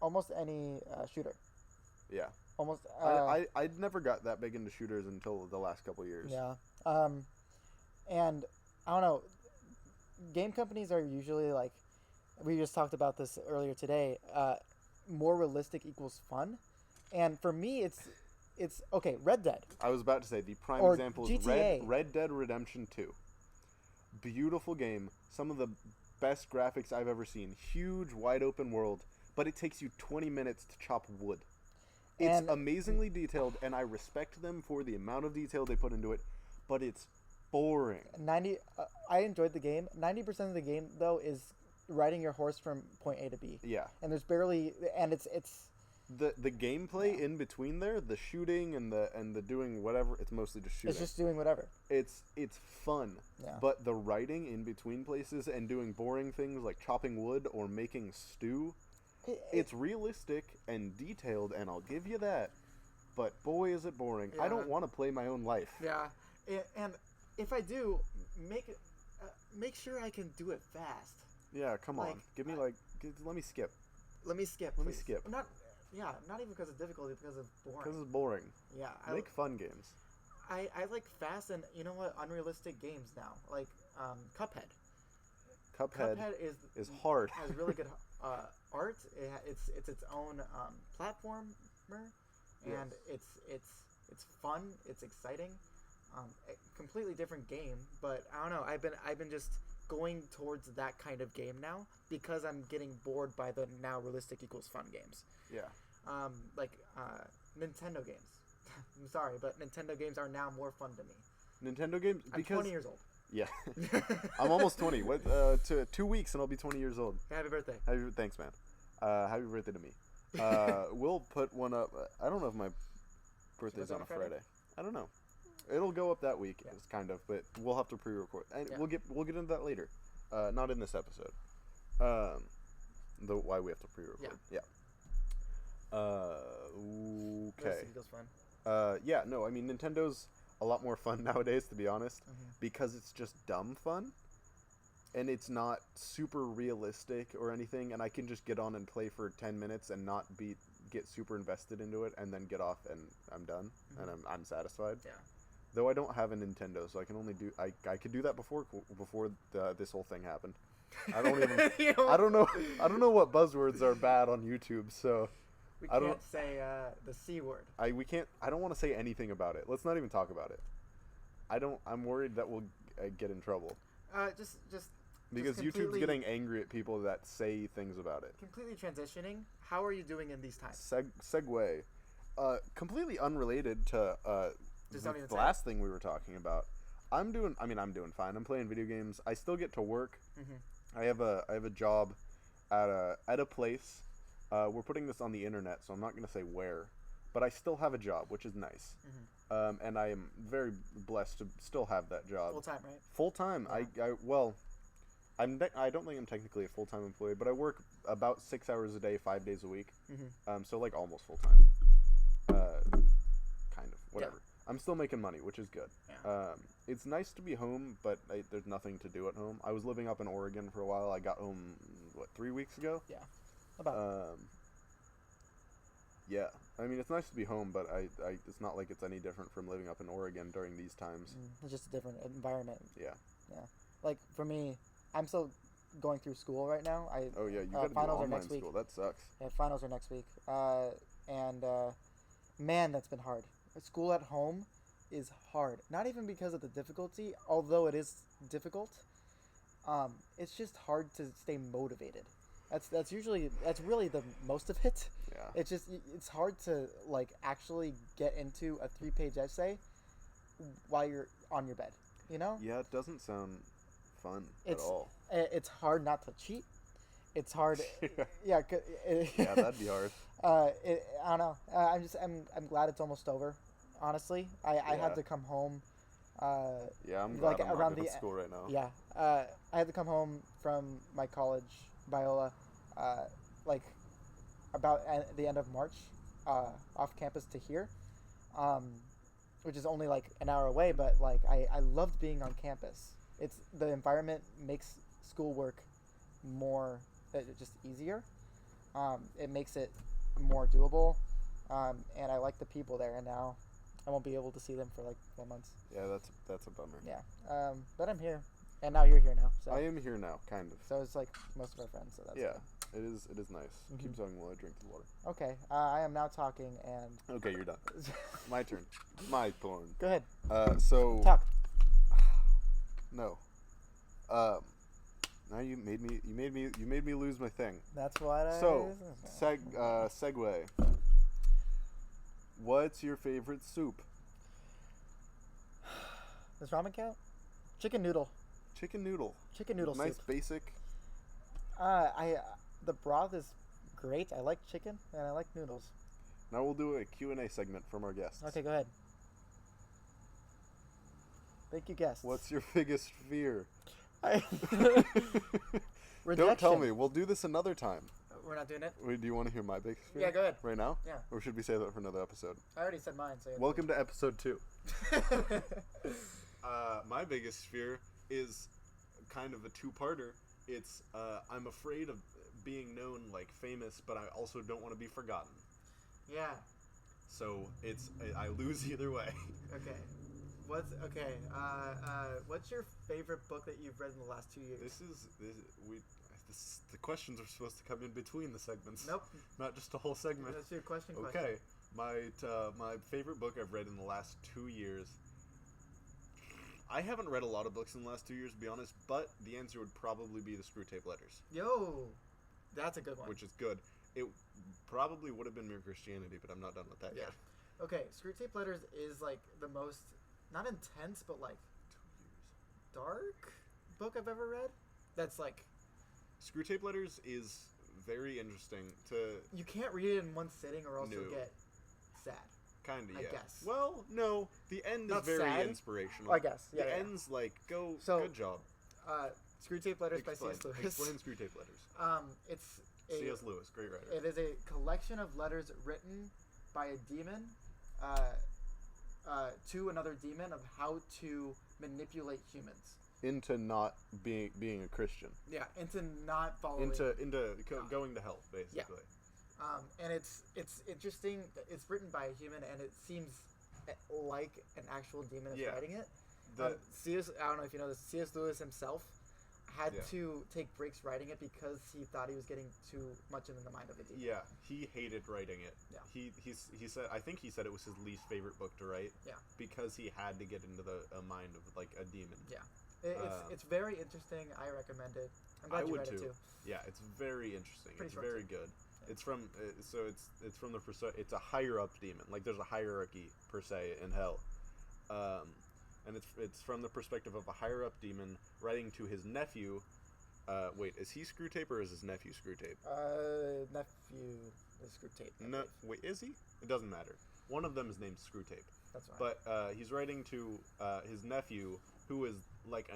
almost any shooter. Yeah. Almost. I never got that big into shooters until the last couple years. Yeah. And I don't know. Game companies are usually like, we just talked about this earlier today. More realistic equals fun, and for me, it's okay. Red Dead. I was about to say the prime Or example is GTA. Red Dead Redemption 2. Beautiful game. Some of the best graphics I've ever seen. Huge, wide open world, but it takes you 20 minutes to chop wood. It's And- amazingly detailed, and I respect them for the amount of detail they put into it, but it's boring. 90. I enjoyed the game. 90% of the game though is riding your horse from point A to B, Yeah. and there's barely, and it's The gameplay in between there, the shooting and the doing whatever, it's mostly just shooting. it's just doing whatever. It's fun. Yeah. But the writing in between places and doing boring things like chopping wood or making stew, it's realistic and detailed, and I'll give you that. But boy, is it boring. I Yeah. don't want to play my own life. Yeah, and if I do, make sure I can do it fast. Yeah, come Like, on. Give me let me skip. Let me skip. Let me please. skip. Not even because of difficulty, because of boring. Because it's boring. Yeah, Make fun games. I like fast and you know what, unrealistic games now, like Cuphead. Cuphead is hard. Has really good art. It's its own platformer, and it's fun. It's exciting. A completely different game, but I don't know. I've been just going towards that kind of game now because I'm getting bored by the now realistic equals fun games. Yeah. Like Nintendo games. I'm sorry, but Nintendo games are now more fun to me. Nintendo games I'm because 20 years old. yeah. I'm almost 20. What to 2 weeks and I'll be 20 years old. Happy birthday. Thanks, man. Happy birthday to me. We'll put one up. I don't know if my birthday's on a Friday. I don't know. It'll go up that week, Yeah. it's kind of, but we'll have to pre-record, and Yeah. we'll get into that later. Not in this episode. Why we have to pre-record. Yeah. Okay. Realistic equals fun. Yeah. No, I mean Nintendo's a lot more fun nowadays, to be honest, because it's just dumb fun, and it's not super realistic or anything, and I can just get on and play for 10 minutes and not get super invested into it, and then get off and I'm done and I'm satisfied. Yeah. Though I don't have a Nintendo, so I can only do I could do that before this whole thing happened. I don't even I don't know what buzzwords are bad on YouTube, so We I don't- can't say the C word. I don't want to say anything about it. Let's not even talk about it. I'm worried that we'll get in trouble Just because YouTube's completely- getting angry at people that say things about it. completely transitioning. How are you doing in these times? Segue, completely unrelated to Just don't even the say it. last thing we were talking about. I'm doing fine. I'm playing video games. I still get to work. I have a job at a place. We're putting this on the internet, so I'm not gonna say where, but I still have a job, which is nice. And I am very blessed to still have that job. Full time, right? Full time. Yeah. I don't think I'm technically a full time employee, but I work about 6 hours a day, 5 days a week. So like almost full time. Kind of. Whatever. I'm still making money, which is good. Yeah. It's nice to be home, but there's nothing to do at home. I was living up in Oregon for a while. I got home 3 weeks ago. About. Yeah. I mean, it's nice to be home, but it's not like it's any different from living up in Oregon during these times. It's just a different environment. Yeah. Like for me, I'm still going through school right now. Oh yeah, you got to do finals are online next week. school. That sucks. Yeah, finals are next week. Man, that's been hard. School at home is hard. Not even because of the difficulty, although it is difficult. It's just hard to stay motivated. That's really the most of it. Yeah. It's hard to like actually get into a 3-page essay while you're on your bed. You know? Yeah, it doesn't sound fun It's at all. It's hard not to cheat. It's hard. Yeah. Yeah. Yeah, that'd be hard. I don't know. I'm glad it's almost over. Honestly, I Yeah. had to come home. Yeah, I'm like glad I'm around not going the- to school right now. Yeah. I had to come home from my college, Biola, like about the end of March, off campus to here. which is only like an hour away, but like I loved being on campus. It's the environment makes schoolwork more just easier. It makes it more doable, and I like the people there. And now I won't be able to see them for like 4 months. Yeah, that's a bummer. Yeah, but I'm here, and now you're here now. So I am here now, kind of. So it's like most of our friends. So that's Yeah, good. it is nice. Mhm. Keep talking while I drink the water. Okay, I am now talking, and Okay, you're done. My turn. My turn. go ahead, So talk. no. Now you made me lose my thing. That's what I. So, segue. What's your favorite soup? Does ramen count? Chicken noodle. Chicken noodle. Chicken noodle Nice, soup. basic. The broth is great. I like chicken and I like noodles. Now we'll do a Q&A segment from our guests. Okay, go ahead. Thank you, guests. What's your biggest fear? Rejection. Don't tell me. We'll do this another time. We're not doing it? Wait, do you want to hear my biggest fear? Yeah, go ahead. Right now? Yeah. Or should we save that for another episode? I already said mine, so Welcome to episode 2. to. My biggest fear is kind of a two-parter. It's I'm afraid of being known like famous, but I also don't want to be forgotten. Yeah. So I lose either way. Okay. What's your favorite book that you've read in the last 2 years? The questions are supposed to come in between the segments. Nope. Not just a whole segment. That's your question. Okay. My favorite book I've read in the last 2 years. I haven't read a lot of books in the last 2 years, to be honest, but the answer would probably be the Screwtape Letters. Yo, that's a good one. Which is good. It probably would have been Mere Christianity, but I'm not done with that yet. Okay, Screwtape Letters is like the most, not intense, but like 2 years. dark book I've ever read. That's like, Screwtape Letters is very interesting to... you can't read it in one sitting or else No. you'll get sad. Kind of, I yeah. guess. Well, no. The end Not is very sad? inspirational. I guess, yeah, The yeah. end's like, So- good job. Screwtape Letters by C.S. Lewis. Explain Screwtape Letters. It's C.S. Lewis, great writer. It is a collection of letters written by a demon to another demon of how to manipulate humans. Into not being a Christian. Yeah, into not following. Going to hell, basically. And it's interesting. It's written by a human, and it seems like an actual demon is Yeah. writing it. The- I don't know if you know this. C.S. Lewis himself had Yeah. to take breaks writing it because he thought he was getting too much into the mind of a demon. Yeah, he hated writing it. Yeah. He said, I think he said it was his least favorite book to write. Yeah. Because he had to get into the mind of like a demon. Yeah. It's very interesting. I recommend it. I'm glad I you would read it too. too. Yeah, it's very interesting. Pretty It's short very too. good. It's from it's from the it's a higher up demon. Like there's a hierarchy per se in hell, and it's from the perspective of a higher up demon writing to his nephew. Wait, is he Screwtape or is his nephew Screwtape? Nephew is Screwtape. I No, believe. wait, is he? It doesn't matter. One of them is named Screwtape. That's fine. But he's writing to his nephew, who is like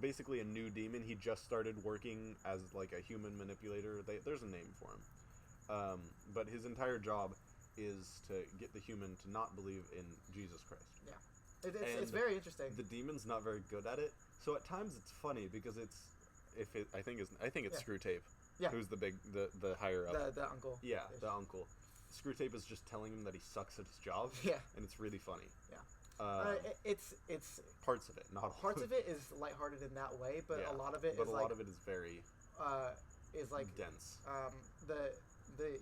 basically a new demon. He just started working as like a human manipulator. There's a name for him. But his entire job is to get the human to not believe in Jesus Christ. It's and very interesting. The demon's not very good at it, so at times it's funny because I think it's Yeah. Screwtape, Yeah. who's the higher up. The uncle. Yeah, the uncle. Screwtape is just telling him that he sucks at his job. Yeah. And it's really funny. Yeah. It's Parts of it, not all. parts of it is lighthearted in that way, but Yeah, a lot of it but is a like lot of it is very is like dense.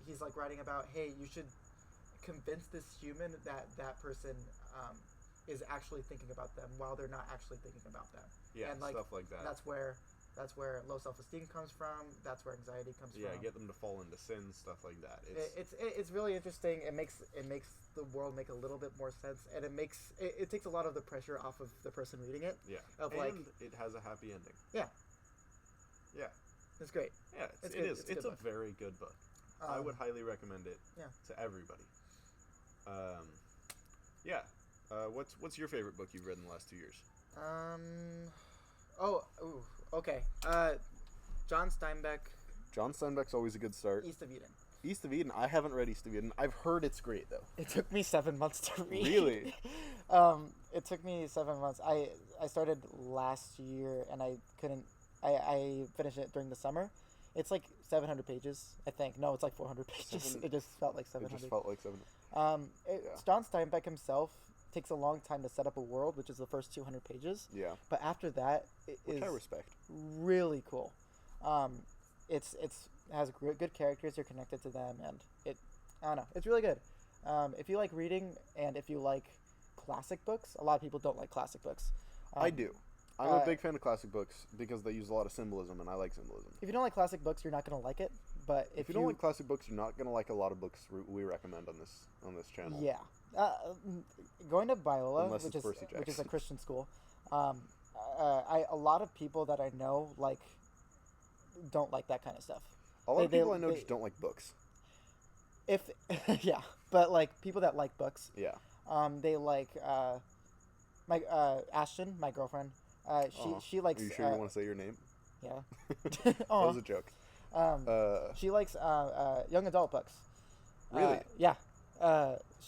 he's like writing about, hey, you should convince this human that person is actually thinking about them while they're not actually thinking about them. Yeah, and like stuff like that. that's where low self-esteem comes from. That's where anxiety comes Yeah, from. get them to fall into sin, stuff like that. It's really interesting. It makes the world make a little bit more sense, and it takes a lot of the pressure off of the person reading it. Yeah, of and like it has a happy ending. Yeah. Yeah. It's great. Yeah, It's it good. is. It's a good It's a book. very good book. I would Um, highly recommend it. Yeah. To everybody. Yeah. What's your favorite book you've read in the last 2 years? Okay. John Steinbeck, John Steinbeck's always a good start. East of Eden. East of Eden. I haven't read East of Eden. I've heard it's great though. It took me 7 months to read. Really? It took me 7 months. I started last year and I couldn't. I finished it during the summer. It's like 700 pages, I think. No, it's like 400 pages. It just felt like 700. It just felt like 700. Yeah. John Steinbeck himself takes a long time to set up a world, which is the first 200 pages. Yeah. But after that, Which I respect. really cool. It's has good characters. You're connected to them, and I don't know. It's really good. If you like reading and if you like classic books, a lot of people don't like classic books. I do. I'm a big fan of classic books because they use a lot of symbolism, and I like symbolism. If you don't like classic books, you're not gonna like it. But If you don't like classic books, you're not gonna like a lot of books we recommend on this channel. yeah, going to Biola, Unless which it's is Percy which is a Jackson. Christian school, a lot of people that I know don't like that kind of stuff. A lot of They- people I know they- just don't like books. If yeah, but like people that like books, Yeah. they like my Ashton, my girlfriend. She likes. Are you sure you want to say your name? Yeah. That was a joke. She likes young adult books. Really? Yeah.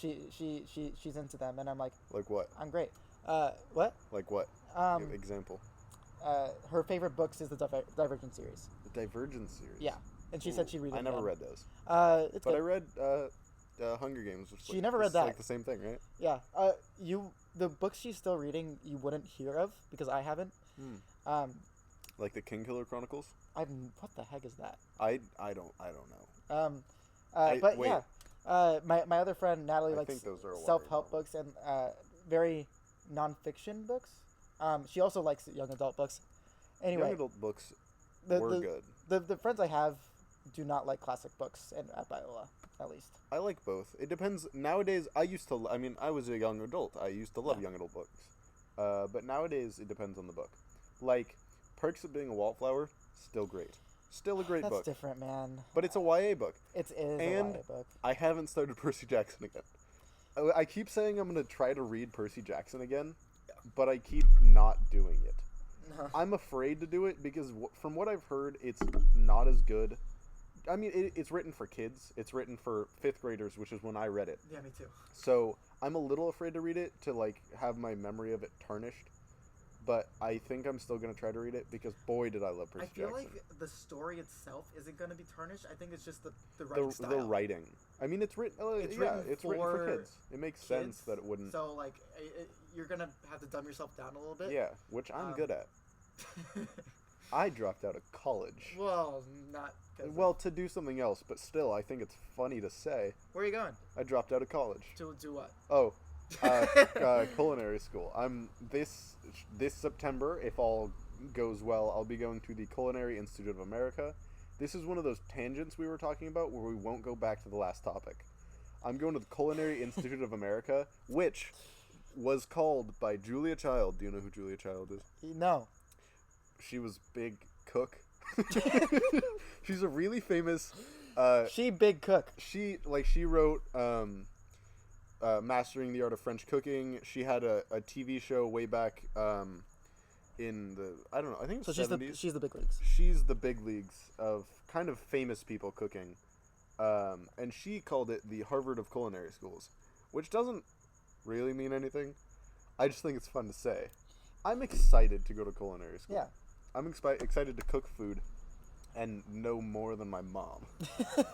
She's into them, and I'm like, Like what? I'm great. What? Like what? Um, Example. her favorite books is the Divergent series. The Divergent series. Yeah, and she said she read it. I never again. read those. It's But good. I read Hunger Games. Which She never read it's that. like the same thing, right? Yeah. The books she's still reading, you wouldn't hear of because I haven't. Like the King Killer Chronicles. What the heck is that? I don't know. But wait. yeah, my other friend Natalie I likes think those are a lot self-help of them. books and very non-fiction books. She also likes young adult books. Anyway, Young adult books the, were the, good. the friends I have do not like classic books at Biola, at least. I like both. It depends. Nowadays, I was a young adult. I used to love Yeah. young adult books. But nowadays, it depends on the book. Like, Perks of Being a Wallflower, still great. Still a great That's book. different, man. But it's a YA book. It is And a YA book. I haven't started Percy Jackson again. I keep saying I'm going to try to read Percy Jackson again, but I keep not doing it. I'm afraid to do it because from what I've heard, it's not as good. I mean, it's written for kids. It's written for 5th graders, which is when I read it. Yeah, me too. So I'm a little afraid to read it to like have my memory of it tarnished. But I think I'm still gonna try to read it because boy did I love Percy I feel Jackson. like the story itself isn't going to be tarnished. I think it's just the the writing style. the writing. I mean, it's written. It's Yeah, written it's written for for kids. It makes sense that it wouldn't. So like, you're gonna have to dumb yourself down a little bit. Yeah, which I'm Um, good at. I dropped out of college. Well, not. 'cause of- Well, to do something else, but still, I think it's funny to say where are you going? I dropped out of college. To do what? Oh, culinary school. I'm this September, if all goes well, I'll be going to the Culinary Institute of America. This is one of those tangents we were talking about where we won't go back to the last topic. I'm going to the Culinary Institute of America, which was called by Julia Child. Do you know who Julia Child is? No. She was big cook. She's a really famous. She big cook. She wrote Mastering the Art of French Cooking. She had a TV show way back in the I don't know, I think So it's 70s. she's the big leagues. She's the big leagues of kind of famous people cooking. And she called it the Harvard of Culinary Schools, which doesn't really mean anything. I just think it's fun to say. I'm excited to go to culinary school. Yeah. I'm excited to cook food and know more than my mom.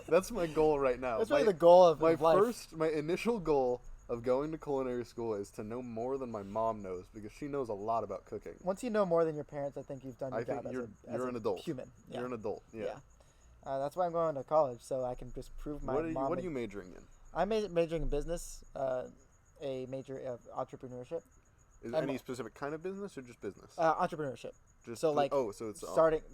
That's my goal right now. That's really the goal of my life. my initial goal of going to culinary school is to know more than my mom knows because she knows a lot about cooking. Once you know more than your parents, I think you've done your I think job you're as an a adult. human. Yeah. You're an adult. Yeah. That's why I'm going to college, so I can just prove my mom. What are you majoring in? I'm majoring in business, a major of entrepreneurship. Is I'm- any specific kind of business or just business? Entrepreneurship. Just so like so it's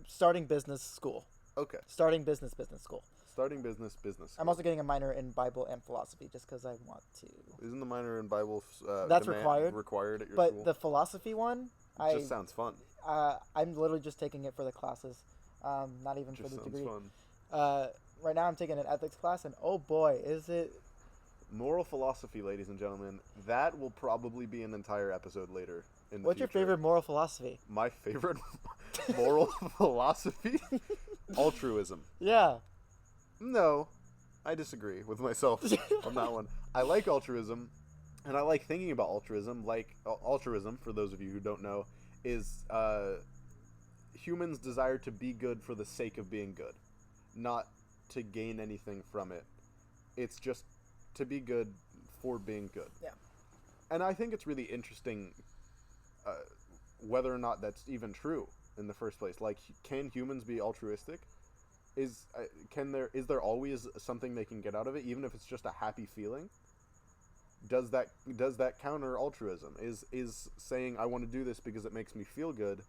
starting business school. okay. Starting business school. Starting business. I'm also getting a minor in Bible and philosophy just because I want to. Isn't the minor in Bible That's required. Required at your But school? the philosophy one, It just sounds fun. I'm literally just taking it for the classes, not even for Just the sounds degree. fun. Right now I'm taking an ethics class, and oh boy, is it! Moral philosophy, ladies and gentlemen. That will probably be an entire episode later in the What's your future. favorite moral philosophy? My favorite moral philosophy? Altruism. Yeah. Yeah. What's your favorite moral philosophy? My favorite moral philosophy? moral philosophy. My favorite moral philosophy? moral philosophy? Altruism. My favorite moral philosophy? My favorite moral philosophy? Altruism. Yeah. No. I disagree with myself on that one. I like altruism, and I like thinking about altruism. Like altruism, for those of you who don't know, is humans' desire to be good for the sake of being good, not to gain anything from it. It's just to be good for being good. Yeah. And I think it's really interesting whether or not that's even true in the first place. Like, can humans be altruistic? Is there always something they can get out of it, even if it's just a happy feeling? Does that counter altruism? Is saying I want to do this because it makes me feel good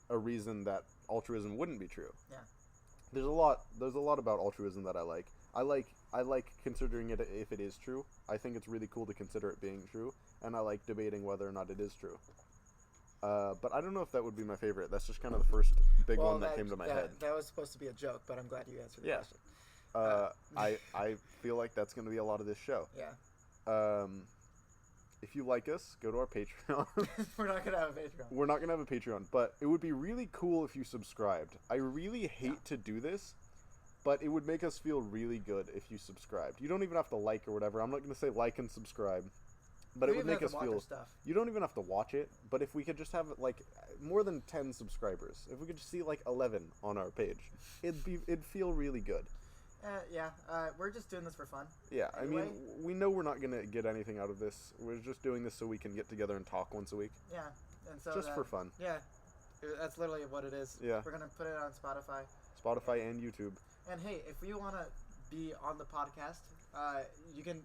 a reason that altruism wouldn't be true? Yeah. There's a lot about altruism that I like. I like considering it if it is true. I think it's really cool to consider it being true, and I like debating whether or not it is true. But I don't know if that would be my favorite. That's just kind of the first big one that came to my head. That was supposed to be a joke, but I'm glad you answered the Yeah. question. I feel like that's going to be a lot of this show. Yeah. If you like us, go to our Patreon. We're not going to have a Patreon. We're not going to have a Patreon, but it would be really cool if you subscribed. I really hate to do this, but it would make us feel really good if you subscribed. You don't even have to like or whatever. I'm not going to say like and subscribe, but it would make us feel... You don't even have to watch it, but if we could just have like more than 10 subscribers, if we could just see like 11 on our page, it'd feel really good. We're just doing this for fun. Yeah, Anyway. I mean, we know we're not going to get anything out of this. We're just doing this so we can get together and talk once a week. Yeah, and so Just for fun. Yeah, that's literally what it is. Yeah. We're gonna put it on Spotify. Spotify and YouTube. And hey, if you wanna be on the podcast, you can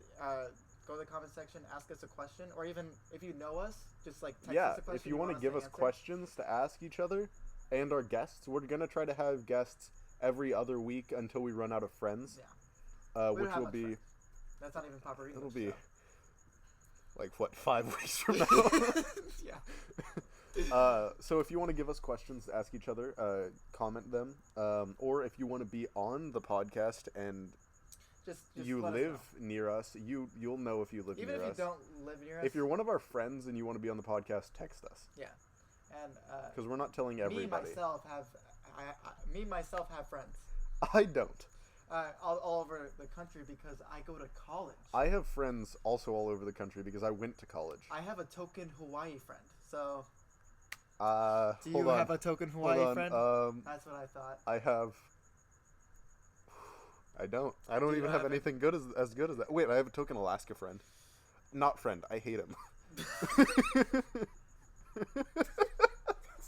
go to the comment section, ask us a question, or even if you know us, just like text us a question. If you want to give us questions to ask each other and our guests, we're gonna try to have guests every other week until we run out of friends. Yeah. Which will be. Friends. That's not even proper English. It'll be. So. Like what, 5 weeks from now? Yeah. So if you want to give us questions to ask each other, comment them. Or if you want to be on the podcast and just you live near us, you'll know if you live even near us. Even if you don't live near us. If you're one of our friends and you want to be on the podcast, text us. Yeah. And because we're not telling everybody. Me myself have friends. I don't. All over the country because I go to college. I have friends also all over the country because I went to college. I have a token Hawaii friend. So. Do you have a token Hawaii friend? That's what I thought. I have. I don't. I don't even have anything good as good as that. Wait, I have a token Alaska friend. Not friend. I hate him.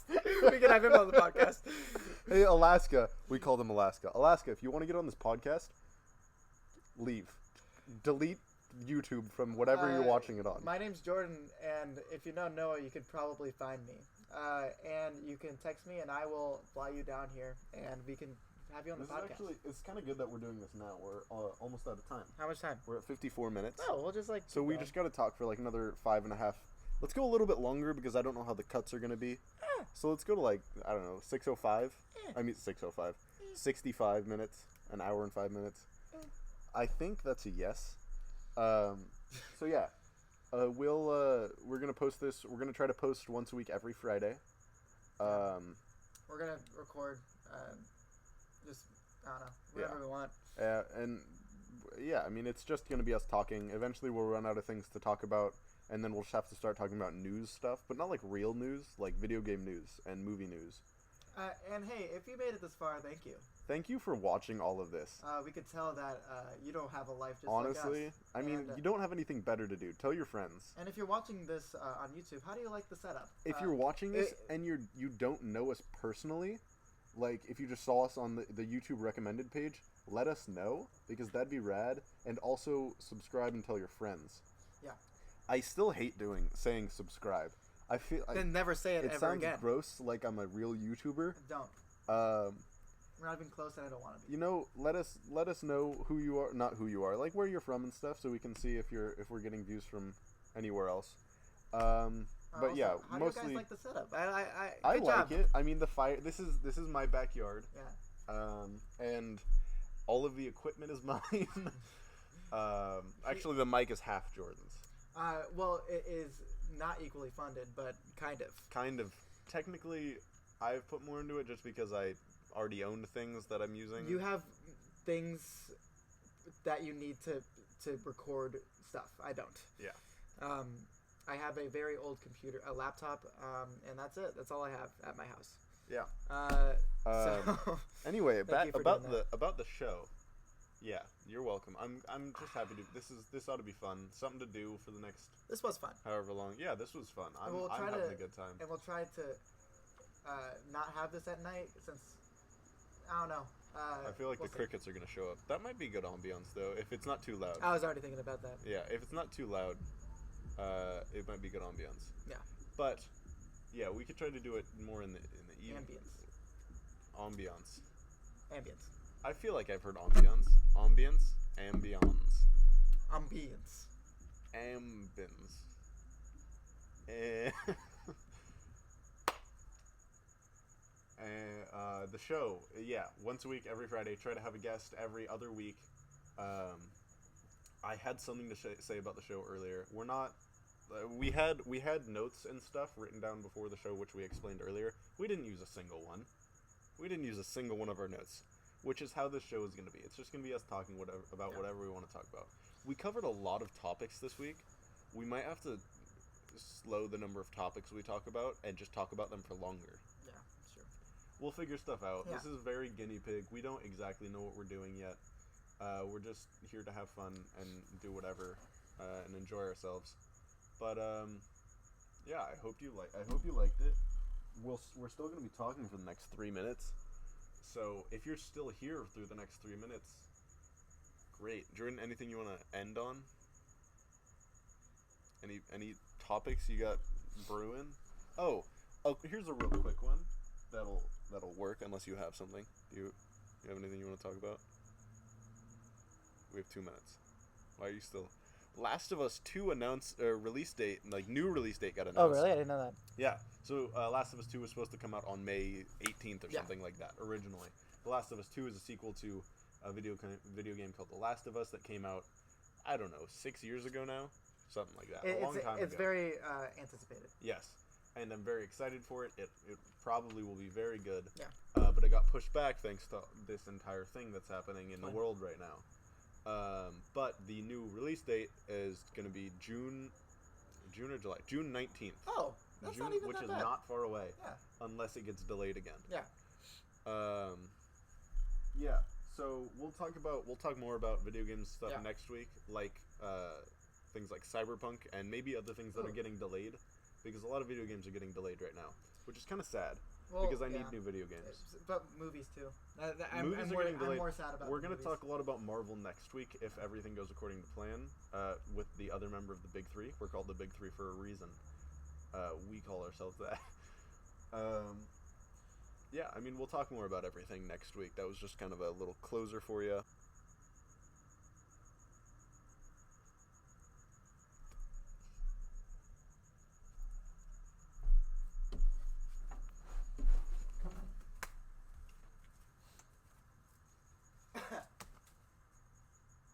We can have him on the podcast. Hey, Alaska. We call them Alaska. Alaska, if you want to get on this podcast, leave. Delete YouTube from whatever you're watching it on. My name's Jordan, and if you know Noah, you could probably find me. And you can text me, and I will fly you down here, and we can have you on the podcast. Actually, it's kind of good that we're doing this now. We're almost out of time. How much time? We're at 54 minutes. Oh, we'll just So we just got to talk for like another 5.5. Let's go a little bit longer because I don't know how the cuts are going to be. So let's go to like, I don't know, 6:05. I mean 6:05. 65 minutes, an hour and 5 minutes. I think that's a yes. So yeah, we're gonna post this. We're gonna try to post once a week every Friday. We're gonna record, just I don't know, whatever we want. And yeah, I mean it's just gonna be us talking. Eventually we'll run out of things to talk about, and then we'll just have to start talking about news stuff, but not like real news, like video game news and movie news. And hey, if you made it this far, thank you. Thank you for watching all of this. We could tell that you don't have a life just Honestly, like us. I mean, you don't have anything better to do. Tell your friends. And if you're watching this on YouTube, how do you like the setup? If you're watching this and you don't know us personally, like if you just saw us on the YouTube recommended page, let us know because that'd be rad. And also subscribe and tell your friends. Yeah. I still hate saying subscribe. I feel then never say it ever again. It sounds gross, like I'm a real YouTuber. Don't. We're not even close, and I don't want to be. You know, let us know who you are, not who you are, like where you're from and stuff, so we can see if we're getting views from anywhere else. But also, yeah, how mostly. do you guys like the setup? I good like job. it. I mean, the fire. This is my backyard. Yeah. And all of the equipment is mine. Actually, the mic is half Jordan's. Well, it is not equally funded, but kind of. Kind of. Technically, I've put more into it just because I already owned things that I'm using. You have things that you need to record stuff. I don't. Yeah. I have a very old computer, a laptop, and that's it. That's all I have at my house. Yeah. So Anyway, Thank you for about doing the that. about the show. Yeah, you're welcome. I'm just happy to. This ought to be fun. Something to do for the next this was fun, however long. Yeah, this was fun. I'm we'll try having to- a good time. and we'll try to not have this at night since I don't know. I feel like we'll the see. crickets are gonna show up. That might be good ambiance though, if it's not too loud. I was already thinking about that. Yeah, if it's not too loud, it might be good ambiance. Yeah. But yeah, we could try to do it more in the evening. Ambience. Ambiance. I feel like I've heard ambiance. Ambience. Ambience. Ambience. Eh. The show, yeah, once a week, every Friday. Try to have a guest every other week. I had something to say about the show earlier. We're not. We had notes and stuff written down before the show, which we explained earlier. We didn't use a single one. We didn't use a single one of our notes, which is how this show is going to be. It's just going to be us talking about whatever we want to talk about. We covered a lot of topics this week. We might have to slow the number of topics we talk about and just talk about them for longer. Yeah, sure. We'll figure stuff out. Yeah. This is very guinea pig. We don't exactly know what we're doing yet. We're just here to have fun and do whatever and enjoy ourselves. But yeah, I hope you liked it. We're still going to be talking for the next 3 minutes. So if you're still here through the next 3 minutes, great. Jordan, anything you want to end on? Any topics you got brewing? Oh, here's a real quick one. That'll work unless you have something. Do you have anything you want to talk about? We have 2 minutes. Why are you still? Last of Us 2 announced release date, like new release date got announced. Oh, really? I didn't know that. Yeah. So Last of Us 2 was supposed to come out on May 18th or Yeah. something like that originally. The Last of Us 2 is a sequel to a video game called The Last of Us that came out, I don't know, 6 years ago now, something like that. A long time It's ago. very anticipated. Yes, and I'm very excited for it. It probably will be very good. Yeah. But it got pushed back thanks to this entire thing that's happening in the Fine. world right now. But the new release date is going to be June or July? June 19th. Oh, that's June, not even which that is bad. not far away. Yeah. Unless it gets delayed again. Yeah. Yeah. So we'll talk more about video games stuff Yeah. next week, like things like Cyberpunk and maybe other things that are getting delayed, because a lot of video games are getting delayed right now, which is kind of sad Well, because I need yeah. new video games. But movies too. Movies I'm are more, getting delayed. I'm more sad about. We're gonna movies. talk a lot about Marvel next week if everything goes according to plan. With the other member of the Big Three, we're called the Big Three for a reason. We call ourselves that. Yeah, I mean, we'll talk more about everything next week. That was just kind of a little closer for you.